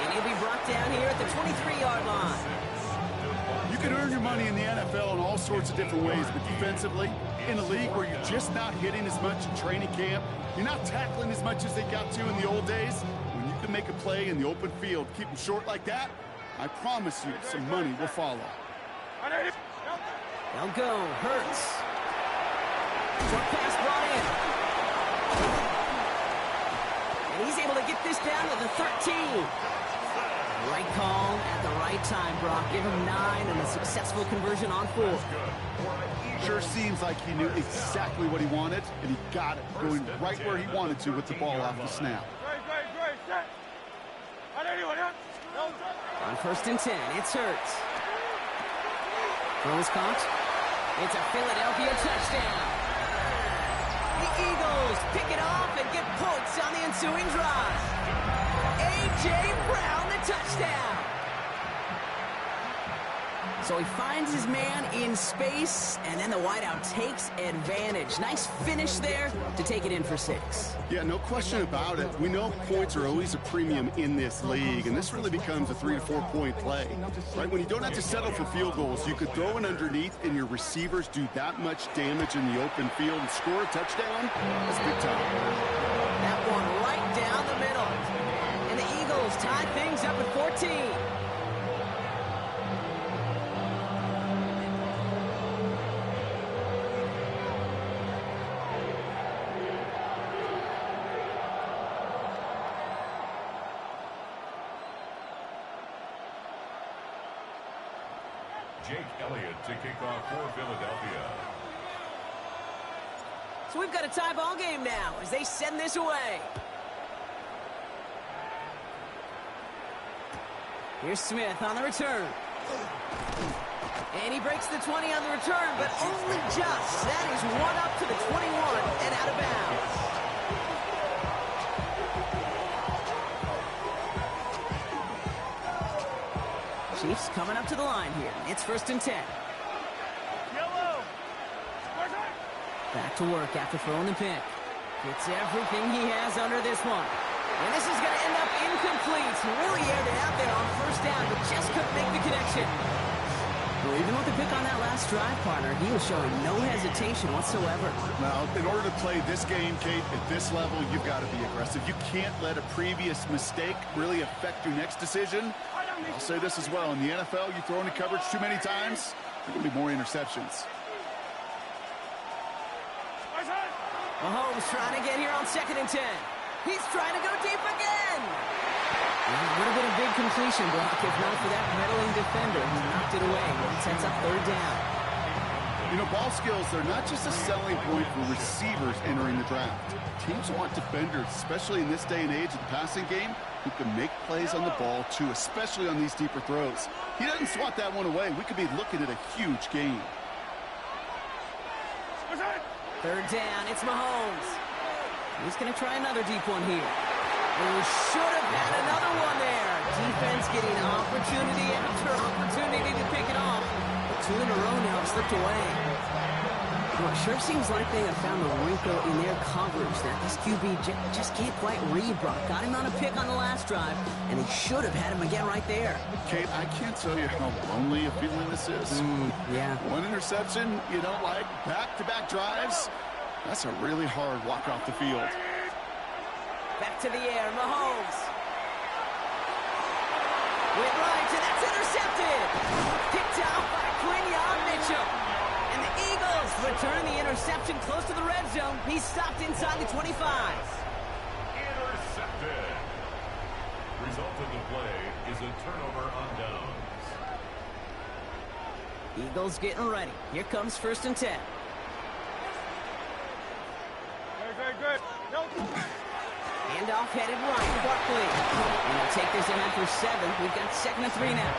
And he'll be brought down here at the 23-yard line. You can earn your money in the NFL in all sorts of different ways, but defensively, in a league where you're just not hitting as much in training camp, you're not tackling as much as they got to in the old days, when you can make a play in the open field, keep them short like that, I promise you some money will follow. They'll go. Hurts. Short pass brought in. And he's able to get this down to the 13. Right call at the right time, Brock. Give him 9 and a successful conversion on 4. Sure seems like he knew exactly what he wanted, and he got it, going right where he wanted to with the ball off the snap. On 1st and 10, it's Hurts. Throws caught. It's a Philadelphia touchdown. The Eagles pick it off and get points on the ensuing drive. A.J. Brown, the touchdown. So he finds his man in space, and then the wideout takes advantage. Nice finish there to take it in for 6. Yeah, no question about it. We know points are always a premium in this league, and this really becomes a 3 to 4 point play. Right? When you don't have to settle for field goals, you could throw it underneath, and your receivers do that much damage in the open field and score a touchdown. That's big time. That one right down the middle. And the Eagles tie things up at 14. Jake Elliott to kick off for Philadelphia. So we've got a tie ball game now as they send this away. Here's Smith on the return. And he breaks the 20 on the return, but only just. That is one up to the 21 and out of bounds. Chiefs coming up to the line here. It's 1st and 10. Yellow. Back to work after throwing the pick. Gets everything he has under this one. And this is going to end up incomplete. Really aired it out there on 1st down, but just couldn't make the connection. Well, even with the pick on that last drive, partner, he was showing no hesitation whatsoever. Now, in order to play this game, Kate, at this level, you've got to be aggressive. You can't let a previous mistake really affect your next decision. I'll say this as well. In the NFL, you throw into coverage too many times, there will be more interceptions. Mahomes trying to get here on 2nd and 10. He's trying to go deep again. It would have been a big completion block if not for that meddling defender who knocked it away when it sets up 3rd down. You know, ball skills, they're not just a selling point for receivers entering the draft. Teams want defenders, especially in this day and age of the passing game, who can make plays on the ball, too, especially on these deeper throws. He doesn't swat that one away. We could be looking at a huge game. 3rd down, it's Mahomes. He's going to try another deep one here. He should have had another one there. Defense getting opportunity after opportunity to pick it off. But 2 in a row now have slipped away. Well, it sure seems like they have found a wrinkle in their coverage that this QB just can't quite read, Brock. Got him on a pick on the last drive, and he should have had him again right there. Kate, I can't tell you how lonely a feeling this is. Yeah. One interception, you don't like back-to-back drives. That's a really hard walk off the field. Back to the air, Mahomes. Went right, and that's intercepted. Picked out by Quinyon Mitchell. And the Eagles return the interception close to the red zone. He's stopped inside the 25. Intercepted. Result of the play is a turnover on downs. Eagles getting ready. Here comes 1st and 10. Very good. No. Handoff headed right. Barkley. And they'll take this in after 7. We've got 2nd and 3 now.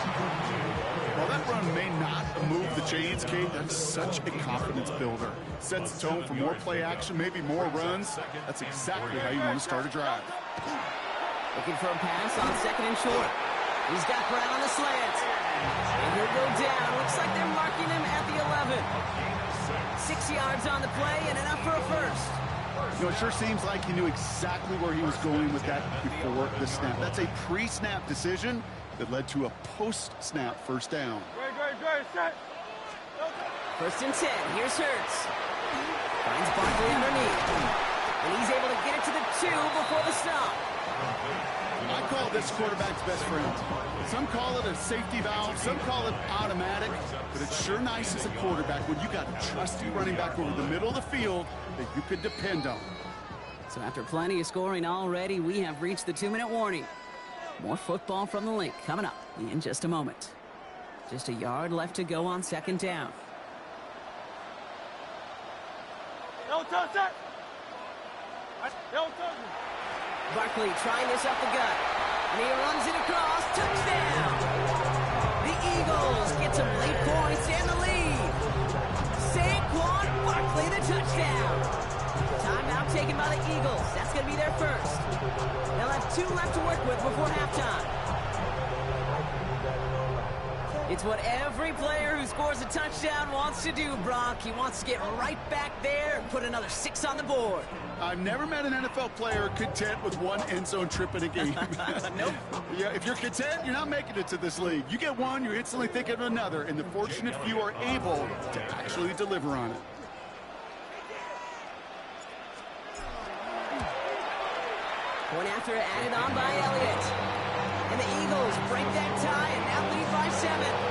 While that run may not move the chains, Kate, that's such a confidence builder. Sets the tone for more play action, maybe more runs. That's exactly how you want to start a drive. Looking for a pass on 2nd and short. He's got Brown on the slant. And he'll go down. Looks like they're marking him at the 11. 6 yards on the play and enough for a first. You know, it sure seems like he knew exactly where he was going with that before the snap. That's a pre-snap decision that led to a post-snap 1st down. Good. Set. 1st and 10. Here's Hurts. Finds Barkley underneath. And he's able to get it to the 2 before the stop. I call this quarterback's best friend. Some call it a safety valve, some call it automatic, but it's sure nice as a quarterback when you got a trusty running back over the middle of the field that you could depend on. So after plenty of scoring already, we have reached the 2-minute warning. More football from the link coming up in just a moment. Just a yard left to go on 2nd down. No touch that. No touch. Barkley trying this up the gut. And he runs it across. Touchdown! The Eagles get some late points and the lead. Saquon Barkley, the touchdown. Timeout taken by the Eagles. That's going to be their first. They'll have 2 left to work with before halftime. It's what every player who scores a touchdown wants to do, Brock. He wants to get right back there and put another 6 on the board. I've never met an NFL player content with one end zone trip in a game. Nope. Yeah, if you're content, you're not making it to this league. You get one, you're instantly thinking of another, and the fortunate few are able to actually deliver on it. Point after added on by Elliott. And the Eagles break that tie and now lead by 7.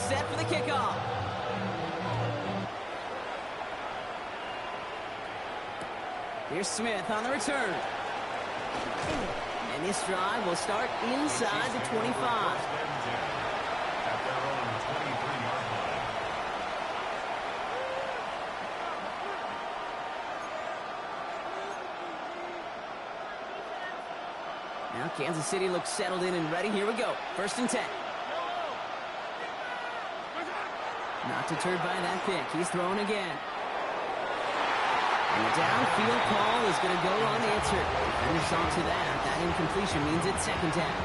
set for the kickoff. Here's Smith on the return. And this drive will start inside the 25. At their own 23-yard line. Now Kansas City looks settled in and ready. Here we go. 1st and 10. Not deterred by that pick. He's throwing again. And the downfield call is going to go unanswered. And saw to that. That incompletion means it's 2nd down.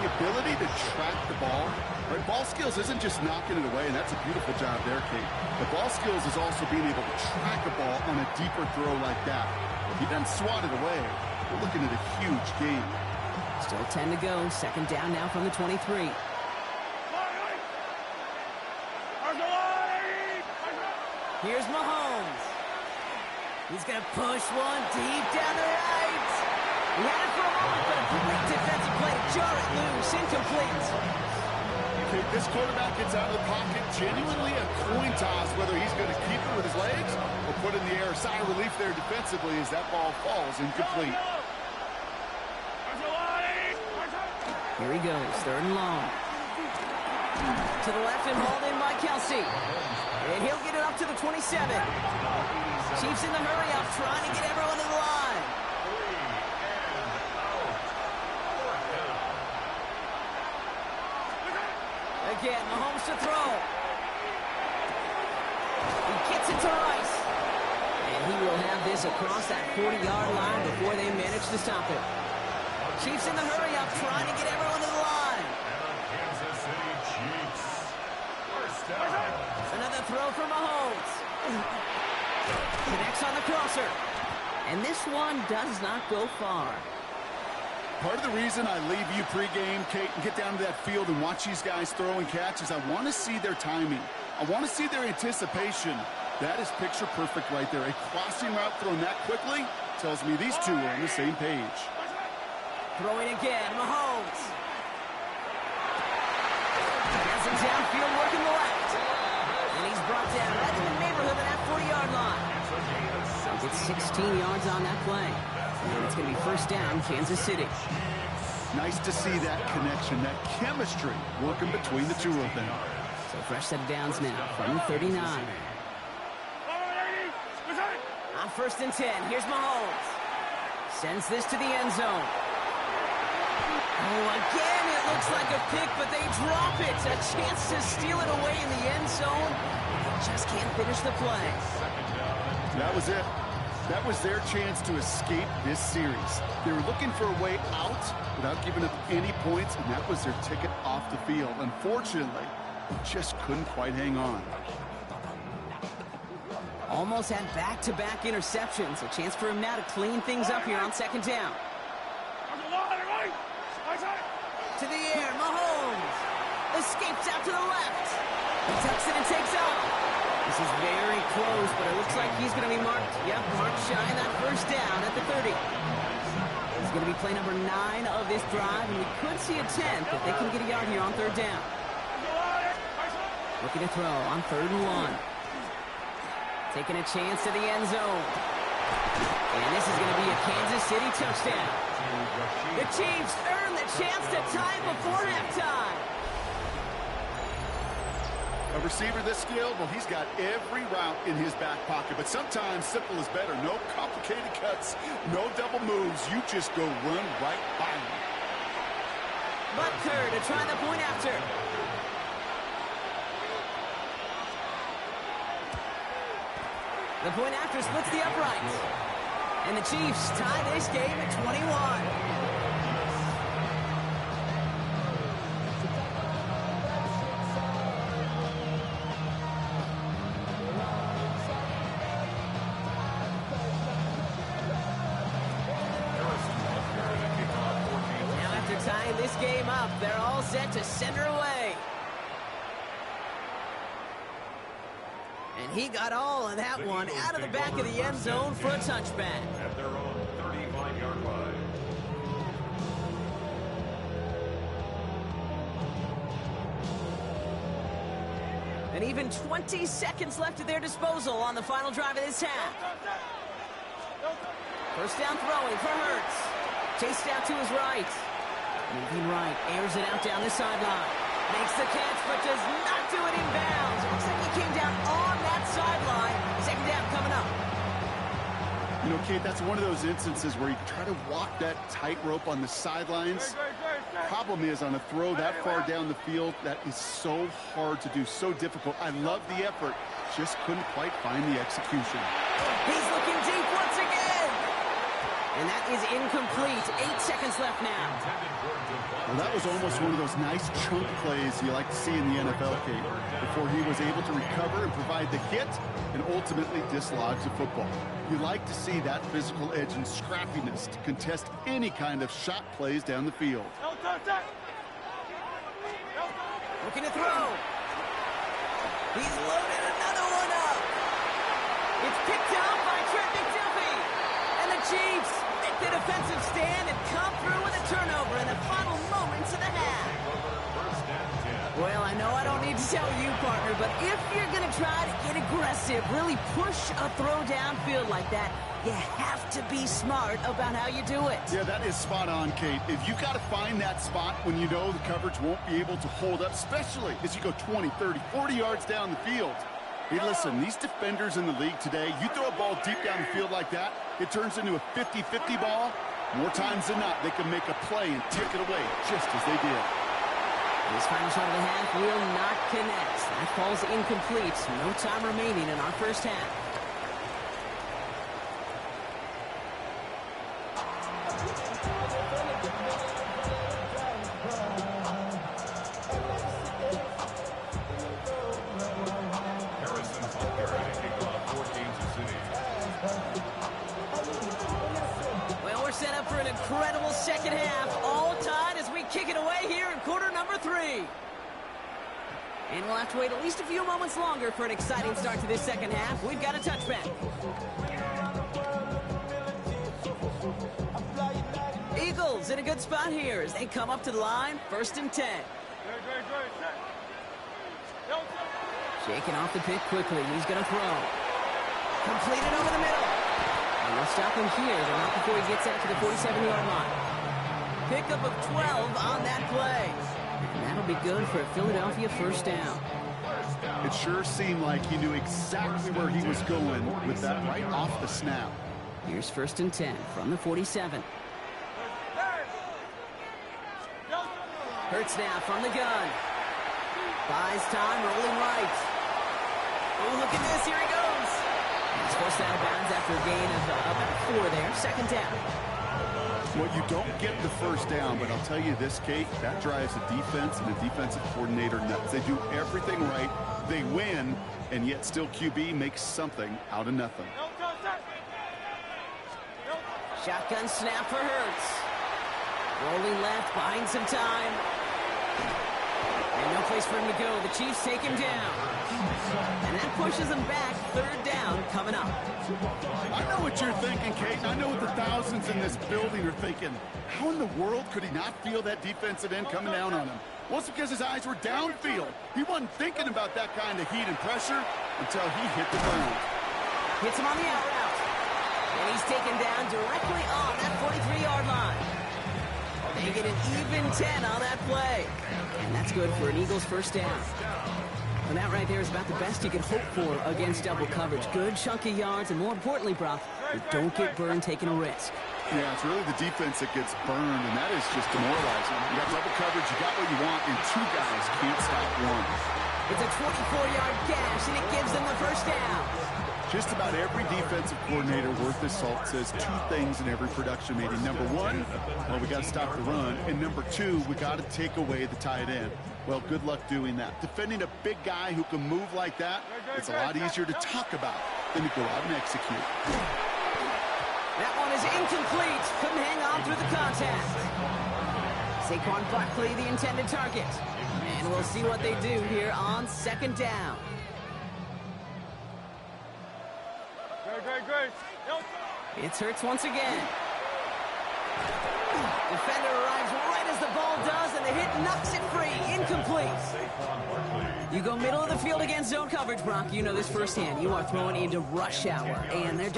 The ability to track the ball, right? Ball skills isn't just knocking it away, and that's a beautiful job there, Kate. The ball skills is also being able to track a ball on a deeper throw like that. If he doesn't swat it away, we're looking at a huge gain. Still 10 to go. 2nd down now from the 23. Here's Mahomes. He's going to push one deep down the right. He had it for a moment, but a great defensive play to jar it loose. Incomplete. Okay, this quarterback gets out of the pocket, genuinely a coin toss whether he's going to keep it with his legs or put it in the air. A sigh of relief there defensively as that ball falls incomplete. Here he goes, 3rd and long. To the left and hauled in by Kelsey. And he'll get it up to the 27. Chiefs in the hurry-up, trying to get everyone to the line. Again, Mahomes to throw. He gets it to Rice. And he will have this across that 40-yard line before they manage to stop it. Chiefs in the hurry-up, trying to get everyone to the line. Kansas City Chiefs. 1st down. Another throw for Mahomes. Connects on the crosser. And this one does not go far. Part of the reason I leave you pregame, Kate, and get down to that field and watch these guys throw and catch is I want to see their timing. I want to see their anticipation. That is picture perfect right there. A crossing route thrown that quickly tells me these two are on the same page. Throwing again, Mahomes. Has him downfield working the left. And he's brought down right in the neighborhood of that 40-yard line. It's 16 yards on that play. And it's going to be 1st down, Kansas City. Nice to see that connection, that chemistry working between the two of them. So fresh set of downs now from 39. On 1st and 10, here's Mahomes. Sends this to the end zone. Oh, again, it looks like a pick, but they drop it. A chance to steal it away in the end zone. They just can't finish the play. That was it. That was their chance to escape this series. They were looking for a way out without giving up any points, and that was their ticket off the field. Unfortunately, they just couldn't quite hang on. Almost had back-to-back interceptions. A chance for him now to clean things up here on 2nd down. To the air, Mahomes. Escapes out to the left. He tucks it and takes off. This is very close, but it looks like he's going to be marked. Yep, marked shy that 1st down at the 30. It's going to be play number 9 of this drive, and we could see a 10th if they can get a yard here on 3rd down. Looking to throw on 3rd and 1. Taking a chance to the end zone. And this is going to be a Kansas City touchdown. The Chiefs earn the chance to tie before halftime. A receiver this skilled, well, he's got every route in his back pocket, but sometimes simple is better. No complicated cuts, no double moves. You just go run right by him. Butker to try the point after. The point after splits the uprights. And the Chiefs tie this game at 21. Tying this game up, they're all set to send her away. And he got all of that one out of the back of the end zone for a touchback. At their own 35-yard line. And even 20 seconds left at their disposal on the final drive of this half. First down throwing for Hurts. Chased out to his right. Moving right, airs it out down the sideline. Makes the catch, but does not do it in bounds. Looks like he came down on that sideline. Second down coming up. You know, Kate, that's one of those instances where you try to walk that tightrope on the sidelines. Problem is, on a throw that far down the field, that is so hard to do, so difficult. I love the effort, just couldn't quite find the execution. He's looking deep once again. And that is incomplete. 8 seconds left now. Well, that was almost one of those nice chunk plays you like to see in the NFL, Kate, before he was able to recover and provide the hit and ultimately dislodge the football. You like to see that physical edge and scrappiness to contest any kind of shot plays down the field. Looking to throw. He's loaded another one up. It's picked up by Trent McDuffie. And the Chiefs make the defensive stand and come through with a turnover in the final moments of the half. Well, I know I don't need to tell you, partner, but if you're going to try to get aggressive, really push a throw downfield like that, you have to be smart about how you do it. Yeah, that is spot on, Kate. If you got to find that spot when you know the coverage won't be able to hold up, especially as you go 20, 30, 40 yards down the field. Hey, listen, these defenders in the league today, you throw a ball deep down the field like that, it turns into a 50-50 ball. More times than not, they can make a play and take it away just as they did. This final shot of the half will not connect. That falls incomplete. No time remaining in our first half. Well, we're set up for an incredible second half. All tied as we kick it away here in quarter number 3. And we'll have to wait at least a few moments longer for an exciting start to this second half. We've got a touchback. Eagles in a good spot here as they come up to the line. 1st and 10. Shaking off the pick quickly. He's going to throw. Completed over the middle. And they'll stop him here, but not before he gets out to the 47-yard line. Pickup of 12 on that play. And that'll be good for a Philadelphia first down. It sure seemed like he knew exactly where he was going with that right off the snap. Here's 1st and 10 from the 47. Hurts now from the gun. Buys time, rolling right. Oh, look at this. Here he goes. He's forced out of bounds after a gain of about 4 there. 2nd down. Well, you don't get the first down, but I'll tell you this, Kate, that drives the defense and the defensive coordinator nuts. They do everything right. They win, and yet still QB makes something out of nothing. Shotgun snap for Hurts. Rolling left, buying some time. And no place for him to go. The Chiefs take him down. And that pushes him back. 3rd down coming up. I know what you're thinking, Kate. I know what the thousands in this building are thinking. How in the world could he not feel that defensive end coming down on him? Well, it's because his eyes were downfield. He wasn't thinking about that kind of heat and pressure until he hit the ground. Hits him on the out route. And he's taken down directly on that 43-yard line. They get an even 10 on that play. And that's good for an Eagles first down. And that right there is about the best you can hope for against double coverage. Good chunky yards, and more importantly, Brock, don't get burned taking a risk. Yeah, it's really the defense that gets burned, and that is just demoralizing. You got double coverage, you got what you want, and 2 guys can't stop one. It's a 24-yard gash, and it gives them the first down. Just about every defensive coordinator worth his salt says 2 things in every production meeting. Number 1, well, we got to stop the run. And number 2, we got to take away the tight end. Well, good luck doing that. Defending a big guy who can move like that, it's a lot easier to talk about than to go out and execute. That one is incomplete. Couldn't hang on through the contact. Saquon Barkley, the intended target. And we'll see what they do here on 2nd down. It's Hurts once again. Defender arrives right as the ball does, and the hit knocks it free. Incomplete. You go middle of the field against zone coverage, Brock. You know this firsthand. You are throwing into rush hour, and there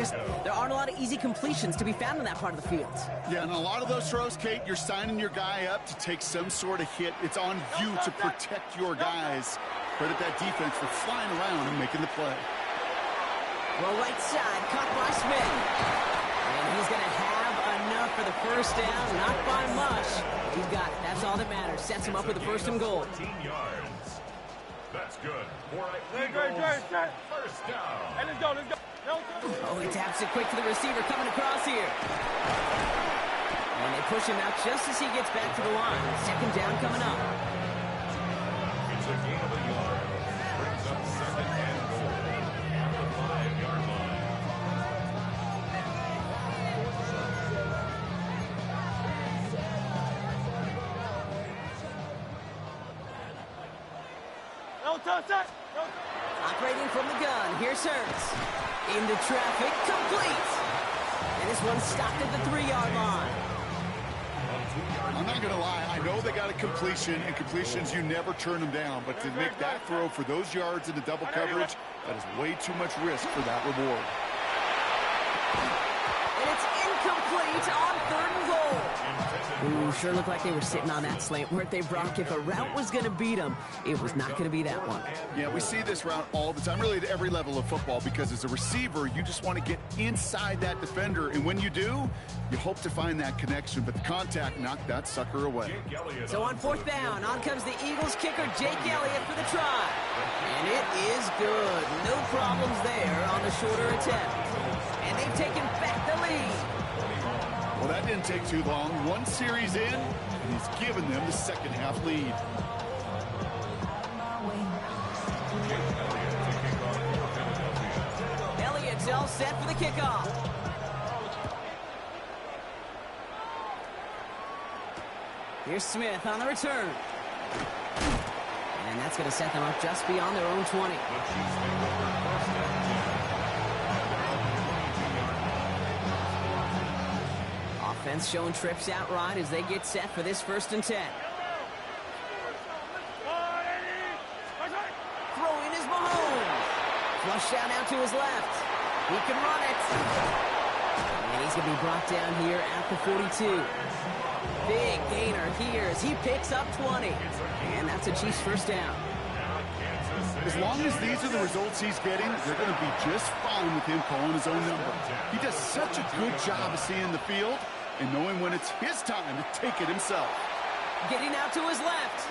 aren't a lot of easy completions to be found in that part of the field. Yeah, and a lot of those throws, Kate, you're signing your guy up to take some sort of hit. It's on you to protect your guys. Credit that defense for flying around and making the play. Well, right side, caught by Smith. And he's going to have enough for the first down, not by much. He's got it. That's all that matters. Sets him up with the first and goal. 14 yards. That's good. Great. First down. Hey, let's go. Oh, he taps it quick to the receiver coming across here. And they push him out just as he gets back to the line. Second down coming up. It's a gain of a yard. Brings up second and goal at the 5-yard line. Operating from the gun, here's Hurts. Into traffic, complete. And this one's stopped at the 3-yard line. I'm not going to lie. I know they got a completion, and completions, you never turn them down. But to make that throw for those yards in the double coverage, that is way too much risk for that reward. And it's incomplete on 3rd and goal. Ooh, sure looked like they were sitting on that slant, weren't they, Brock? If a route was going to beat them, it was not going to be that one. Yeah, we see this route all the time, really at every level of football, because as a receiver, you just want to get inside that defender. And when you do, you hope to find that connection. But the contact knocked that sucker away. So on 4th down, on comes the Eagles kicker, Jake Elliott, for the try. And it is good. No problems there on the shorter attempt. And they've taken back the lead. Well, that didn't take too long. One series in, and he's given them the second half lead. Elliott's all set for the kickoff. Here's Smith on the return. And that's going to set them up just beyond their own 20. Offense showing trips out right as they get set for this 1st and 10. Throwing is Mahomes. Flush down out to his left. He can run it. And he's going to be brought down here at the 42. Big gainer here as he picks up 20. And that's a Chiefs first down. As long as these are the results he's getting, they're going to be just fine with him calling his own number. He does such a good job of seeing the field and knowing when it's his time to take it himself. Getting out to his left.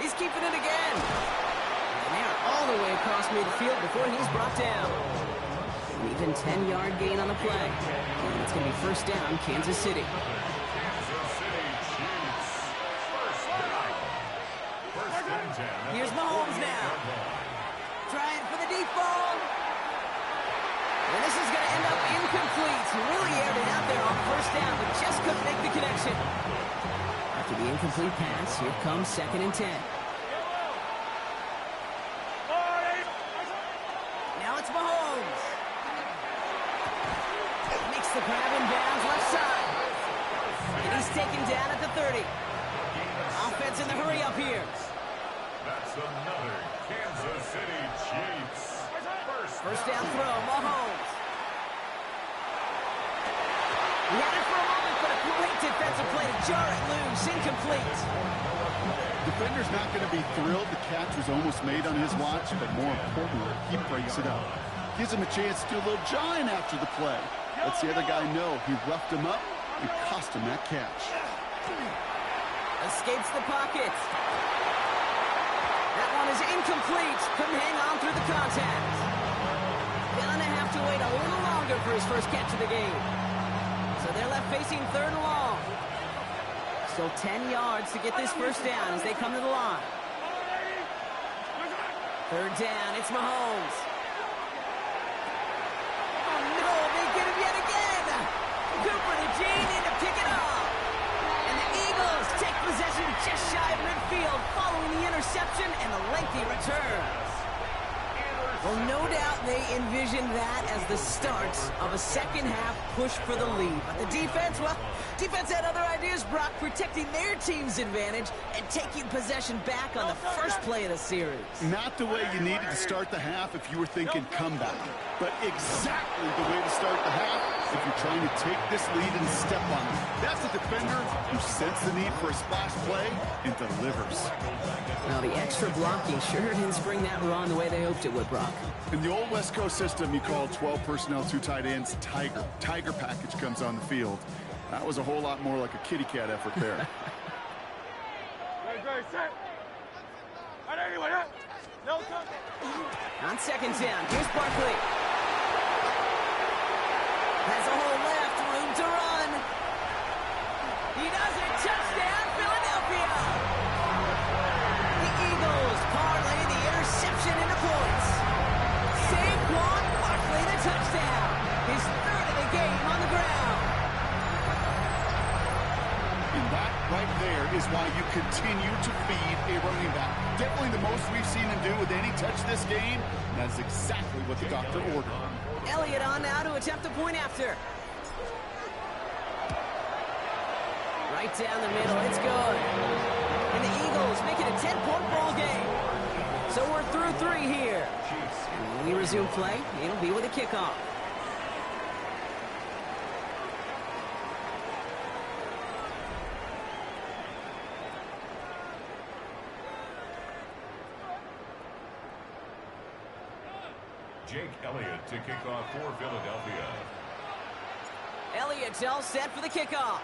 He's keeping it again. And they're all the way across midfield before he's brought down. An even 10-yard gain on the play. And it's going to be first down, Kansas City. Here's Mahomes now. Trying for the deep ball. And this is going to end up incomplete. Really aired it out there on first down, but just couldn't make the connection. After the incomplete pass, here comes 2nd and 10. Now it's Mahomes. Makes the grab in bounds left side. And he's taken down at the 30. Offense in the hurry up here. That's another Kansas City Chiefs. First down throw, Mahomes. He had it for a moment, but a great defensive play to jar it loose. Incomplete. Defender's not going to be thrilled the catch was almost made on his watch, but more importantly, he breaks it up. Gives him a chance to do a little jawing after the play. Lets the other guy know he roughed him up and cost him that catch. Escapes the pocket. That one is incomplete. Couldn't hang on through the contact. Gonna have to wait a little longer for his first catch of the game. So they're left facing 3rd and long. Still 10 yards to get this first down as they come to the line. 3rd down, it's Mahomes. Oh no, they get him yet again. Cooper to Gene in to pick it up. And the Eagles take possession just shy of midfield following the interception and the lengthy return. Well, no doubt they envisioned that as the start of a second-half push for the lead. But the defense, well, defense had other ideas, Brock, protecting their team's advantage and taking possession back on the first play of the series. Not the way you needed to start the half if you were thinking comeback, but exactly the way to start the half if you're trying to take this lead and step on it. That's a defender who senses the need for a splash play and delivers. Well, the extra blocking sure didn't spring that run the way they hoped it would, Brock. In the old West Coast system, you call 12 personnel, 2 tight ends, Tiger. Tiger package comes on the field. That was a whole lot more like a kitty cat effort there. On second down, here's Barkley. Has a hole left, room to run. He does it, touchdown, Philadelphia. The Eagles parlay the interception into points. Saquon Barkley the touchdown. His third of the game on the ground. And that right there is why you continue to feed a running back. Definitely the most we've seen him do with any touch this game. And that's exactly what the doctor ordered. Elliott on now to attempt the point after. Right down the middle, it's good. And the Eagles make it a 10-point ball game. So we're through 3 here. And when we resume play, it'll be with a kickoff. Jake Elliott to kick off for Philadelphia. Elliott's all set for the kickoff.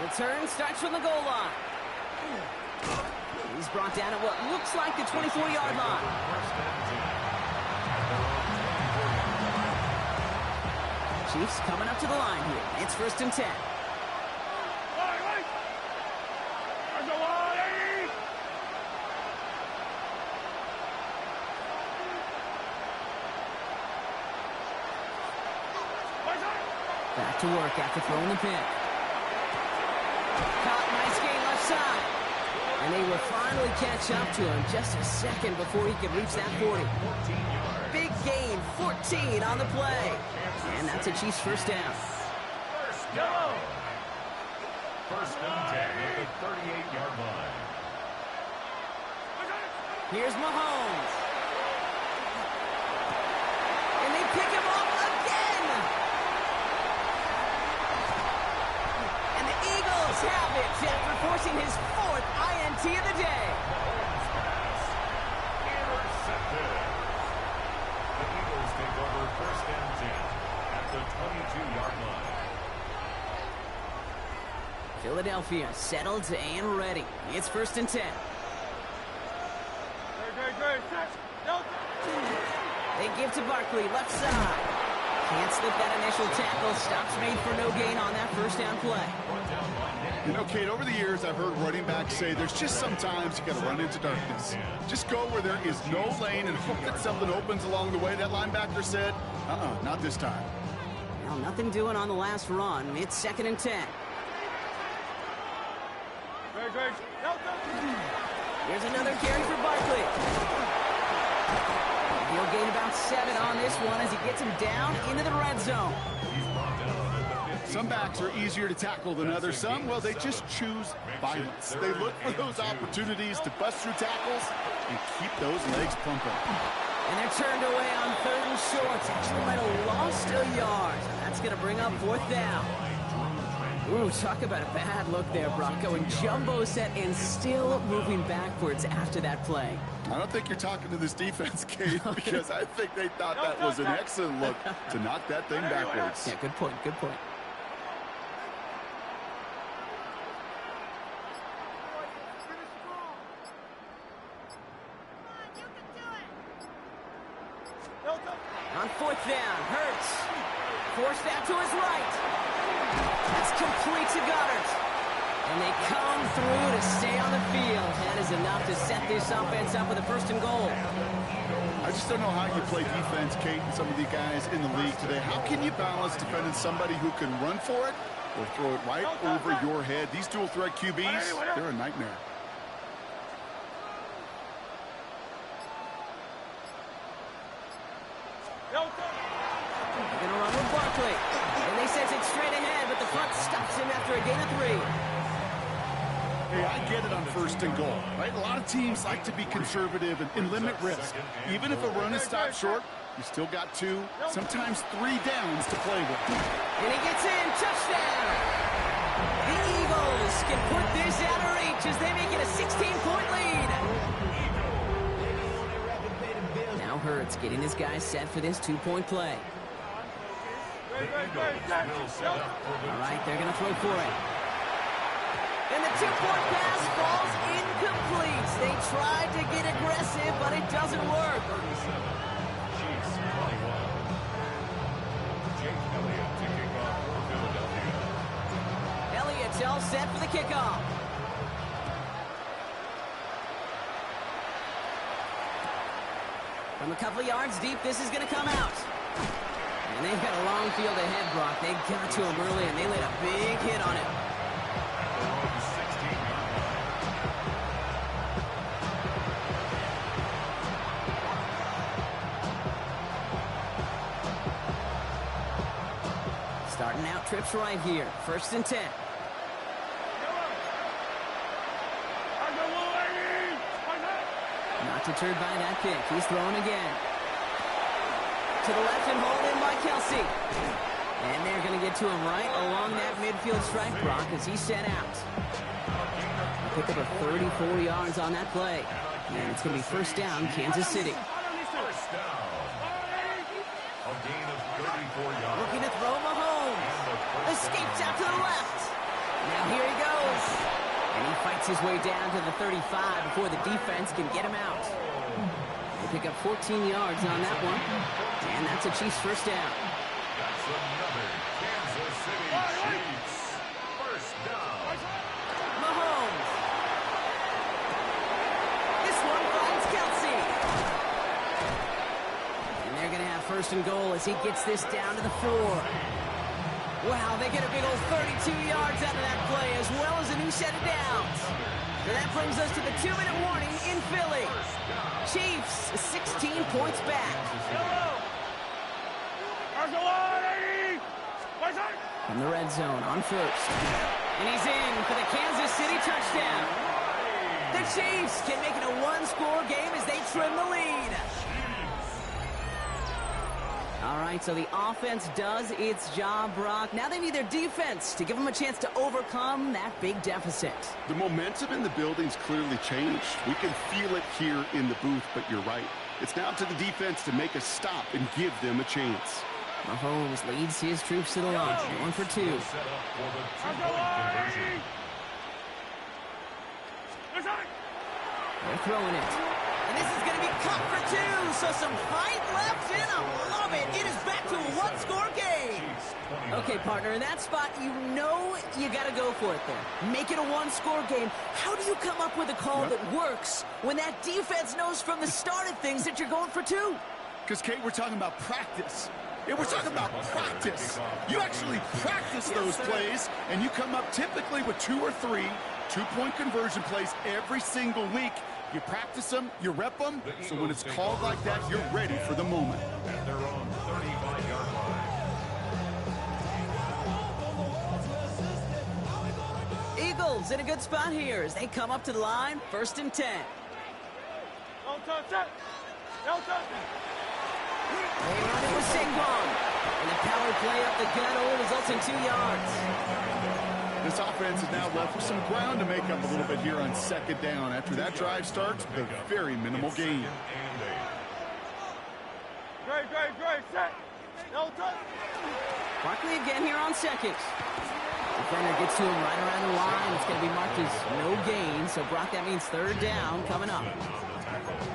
Return starts from the goal line. He's brought down at what looks like the 24-yard line. Chiefs coming up to the line here. It's 1st and 10. Back to work after throwing the pick. Caught, nice gain left side. And they will finally catch up to him just a second before he could reach that 40. Big gain, 14 on the play. And that's a Chiefs first down. First and 10 at the 38-yard line. Here's Mahomes. And they pick him up again. And the Eagles have it after forcing his 4th INT of the day. Intercepted. The Eagles take over first and 10 at the 22-yard line. Philadelphia settled and ready. It's 1st and 10. They give to Barkley, left side. Can't slip that initial tackle. Stops made for no gain on that first down play. You know, Kate, over the years, I've heard running backs say there's just sometimes you got to run into darkness. Just go where there is no lane and hope that something opens along the way. That linebacker said, not this time. Well, nothing doing on the last run. It's 2nd and 10. Here's another carry for Barkley. He'll gain about 7 on this one as he gets him down into the red zone. Some backs are easier to tackle than others. Some, well, they just choose violence. They look for those opportunities to bust through tackles and keep those legs pumping. And they're turned away on 3rd and short. Actually might have lost a yard. That's going to bring up 4th down. Ooh, talk about a bad look there, Brock. Going jumbo set and still moving backwards after that play. I don't think you're talking to this defense, Kate, because I think they thought that was an excellent look to knock that thing backwards. Yeah, good point, good point. On 4th down, Hurts. Forced out to his right. That's complete to Goddard. And they come through to stay on the field. That is enough to set this offense up with a 1st and goal. I just don't know how you play defense, Kate, and some of the guys in the league today. How can you balance defending somebody who can run for it or throw it right over your head? These dual threat QBs, they're a nightmare. quickly. And they sent it straight ahead, but the front stops him after a gain of 3. Hey, I get it on 1st and goal, right? A lot of teams like to be conservative and limit risk. Even if a run is stopped short, you still got 2, sometimes 3 downs to play with. And he gets in. Touchdown! The Eagles can put this out of reach as they make it a 16-point lead. Now Hurts getting his guys set for this 2-point play. All right, they're going to throw for it. And the 2-point pass falls incomplete. They tried to get aggressive, but it doesn't work. Chiefs 21. Jake Elliott to kick off for Philadelphia. Elliott's all set for the kickoff. From a couple of yards deep, this is going to come out. And they've got a long field ahead, Brock. They got to him early, and they laid a big hit on him. Starting out trips right here. 1st and 10. Not deterred by that kick. He's throwing again. To the left and hauled in by Kelsey. And they're going to get to him right along that midfield stripe, Brock, as he's set out. Pick up a 34 yards on that play. And it's going to be 1st down, Kansas City. First down. A gain of 34 yards. Looking to throw Mahomes. Escapes out to the left. Now here he goes. And he fights his way down to the 35 before the defense can get him out. They pick up 14 yards on that one. And that's a Chiefs 1st down. That's another Kansas City Chiefs. 1st down. Mahomes. This one finds Kelsey. And they're going to have 1st and goal as he gets this down to the 4. Wow, they get a big old 32 yards out of that play, as well as a new set of downs. So that brings us to the 2-minute warning in Philly. Chiefs 16 points back. From the red zone on 1st. And he's in for the Kansas City touchdown. The Chiefs can make it a 1-score game as they trim the lead. All right, so the offense does its job, Brock. Now they need their defense to give them a chance to overcome that big deficit. The momentum in the building's clearly changed. We can feel it here in the booth, but you're right. It's now to the defense to make a stop and give them a chance. Mahomes leads his troops to the line, 1 for 2. Set up for the 2-point conversion. They're throwing it. And this is going to be caught for 2, so some fight left in them. Love it. It is back to a 1-score game. Okay, partner, in that spot, you know you got to go for it there. Make it a 1-score game. How do you come up with a call that works when that defense knows from the start of things that you're going for 2? Because, Kate, we're talking about practice. Yeah, we're talking about practice. You actually practice those plays, and you come up typically with 2 or 3 2-point conversion plays every single week. You practice them, you rep them, so when it's called like that, you're ready for the moment. At their own 35-yard line. Eagles in a good spot here as they come up to the line, 1st and 10. Don't touch it. Don't touch it. They run it with Saquon. And the power play up the gut only results in 2 yards. This offense is now left with some ground to make up a little bit here on 2nd down. After that drive starts, a very minimal gain. Great. Set. Don't touch. Barkley again here on 2nd. Defender gets to him right around the line. It's going to be marked as no gain. So, Brock, that means 3rd down coming up.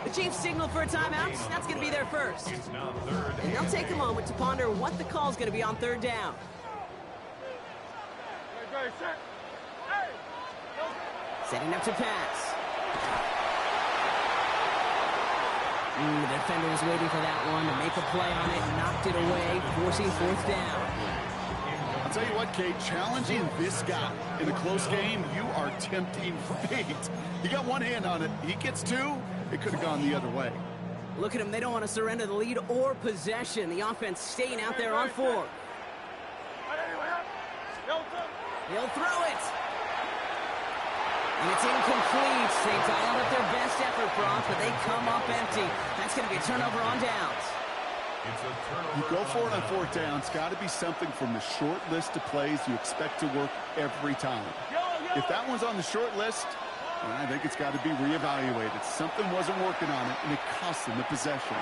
The Chiefs signal for a timeout. That's going to be their first. And they'll take a moment to ponder what the call is going to be on 3rd down. Great. Set. Hey. Setting up to pass. The defender was waiting for that one to make a play on it, knocked it away, forcing 4th down. I'll tell you what, Kate, challenging this guy in a close game, you are tempting fate. He got one hand on it. He gets 2. It could have gone the other way. Look at them. They don't want to surrender the lead or possession. The offense staying out there on 4. He'll throw it. And it's incomplete. They dialed up their best effort, Brock, but they come up empty. That's going to be a turnover on downs. You go for it on fourth down. It's got to be something from the short list of plays you expect to work every time. If that one's on the short list, then I think it's got to be reevaluated. Something wasn't working on it, and it cost them the possession.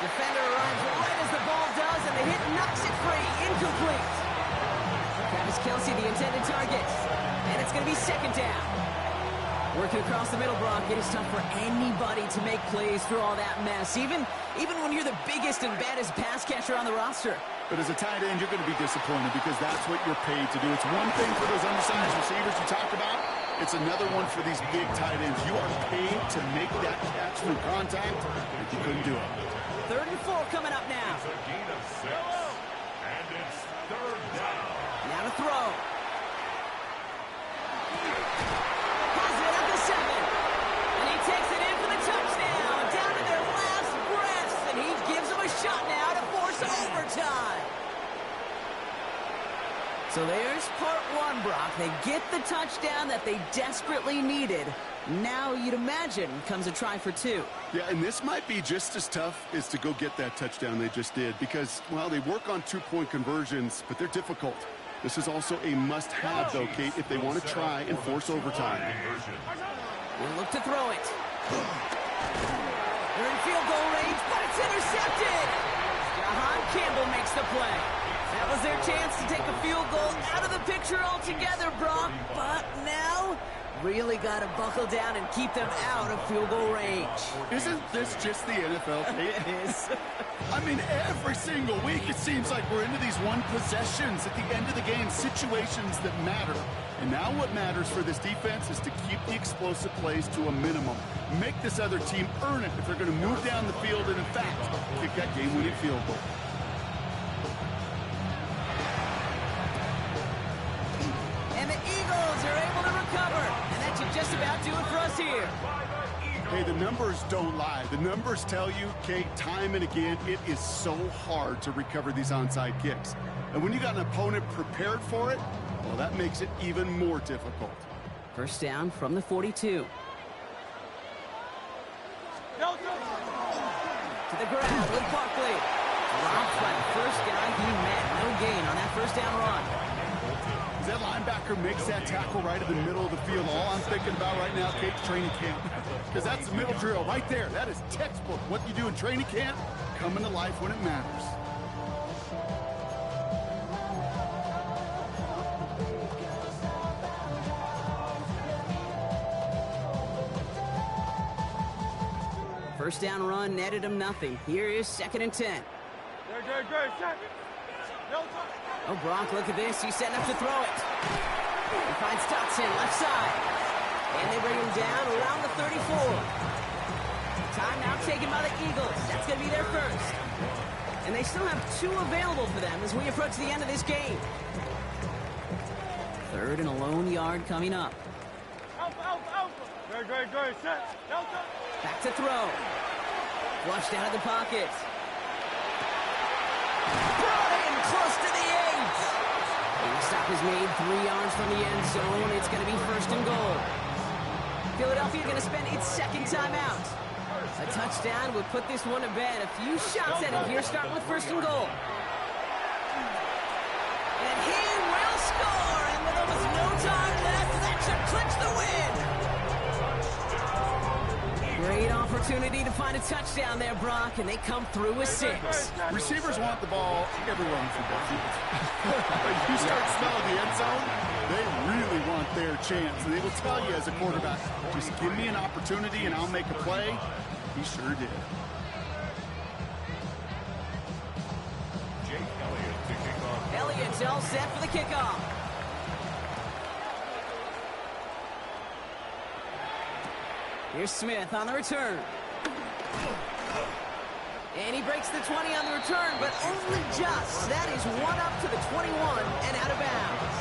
Defender arrives right as the ball does, and the hit knocks it free. Incomplete. Travis Kelce, the intended target. And it's going to be second down. Working across the middle, Brock. It is tough for anybody to make plays through all that mess, even when you're the biggest and baddest pass catcher on the roster. But as a tight end, you're going to be disappointed because that's what you're paid to do. It's one thing for those undersized receivers you talk about. It's another one for these big tight ends. You are paid to make that catch through contact, and you couldn't do it. 3rd and 4 coming up now. It's a gain of 6. And it's 3rd down. Now to throw. Has it at the 7. And he takes it in for the touchdown. Down to their last breaths. And he gives them a shot now to force overtime. So there's part 1, Brock. They get the touchdown that they desperately needed. Now, you'd imagine, comes a try for 2. Yeah, and this might be just as tough as to go get that touchdown they just did because, well, they work on 2-point conversions, but they're difficult. This is also a must-have, though, Kate, if they want to try and force overtime. We'll look to throw it. They're in field goal range, but it's intercepted. Jahan Campbell makes the play. That was their chance to take a field goal out of the picture altogether, Brock. But now, really got to buckle down and keep them out of field goal range. Isn't this just the NFL, Kate? It is. I mean, every single week it seems like we're into these one possessions at the end of the game, situations that matter. And now what matters for this defense is to keep the explosive plays to a minimum. Make this other team earn it if they're going to move down the field and, in fact, kick that game-winning field goal. And the Eagles are able to recover. And that should just about do it for us here. Hey, the numbers don't lie. The numbers tell you, Kate, time and again, it is so hard to recover these onside kicks. And when you got an opponent prepared for it, well, that makes it even more difficult. First down from the 42. To the ground with Barkley. Dropped by the first guy he met. No gain on that first down run. As that linebacker makes that tackle right in the middle of the field, all I'm thinking about right now, Kate, training camp. Because that's the middle drill right there. That is textbook. What you do in training camp, coming to life when it matters. First down run netted him nothing. Here is 2nd and 10. Oh, Brock, look at this. He's setting up to throw it. He finds Dotson left side. And they bring him down around the 34. Timeout taken by the Eagles. That's going to be their first. And they still have 2 available for them as we approach the end of this game. 3rd and a lone yard coming up. Back to throw. Flush down at the pocket. Brought in close to the 8. The stop is made 3 yards from the end zone. It's going to be 1st and goal. Philadelphia going to spend its 2nd timeout. A touchdown would put this one to bed. A few shots at it here, starting with 1st and goal. And he will score. And with almost no time left, that should clinch the win. Great opportunity to find a touchdown there, Brock, and they come through with 6. Receivers want the ball everywhere on football fields. When you start smelling the end zone, they really want their chance. And they will tell you as a quarterback, just give me an opportunity and I'll make a play. He sure did. Jake Elliott to kick off. Elliott's all set for the kickoff. Here's Smith on the return. And he breaks the 20 on the return, but only just. That is one up to the 21 and out of bounds.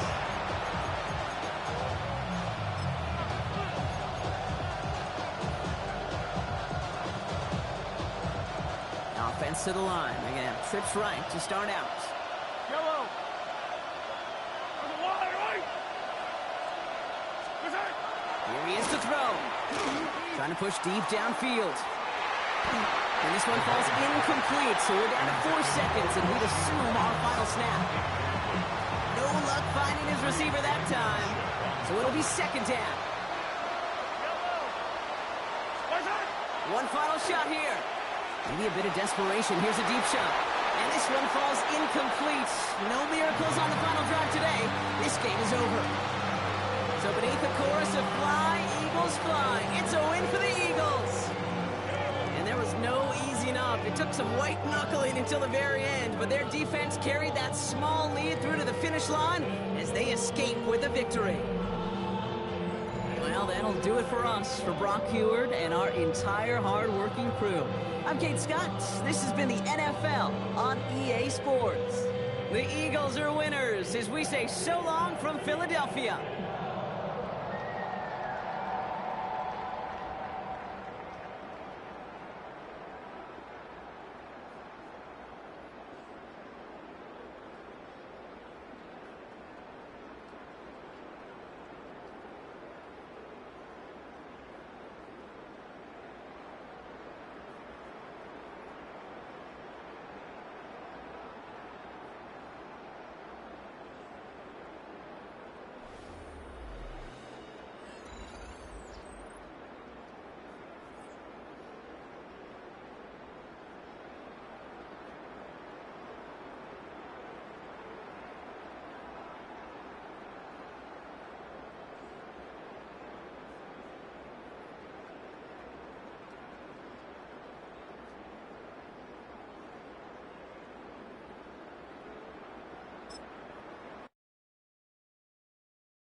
Offense to the line. Again, trips right to start out. Here he is to throw. Trying to push deep downfield. And this one falls incomplete, so we're down to 4 seconds, and we'd assume our final snap. No luck finding his receiver that time, so it'll be second down. One final shot here. Maybe a bit of desperation. Here's a deep shot. And this one falls incomplete. No miracles on the final drive today. This game is over. So beneath the chorus of Fly, Eagles Fly, it's a win for the Eagles. And there was no easing up. It took some white knuckling until the very end, but their defense carried that small lead through to the finish line as they escape with a victory. Well, that'll do it for us, for Brock Huard and our entire hard-working crew. I'm Kate Scott. This has been the NFL on EA Sports. The Eagles are winners as we say so long from Philadelphia.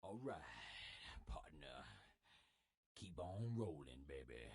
All right, partner. Keep on rolling, baby.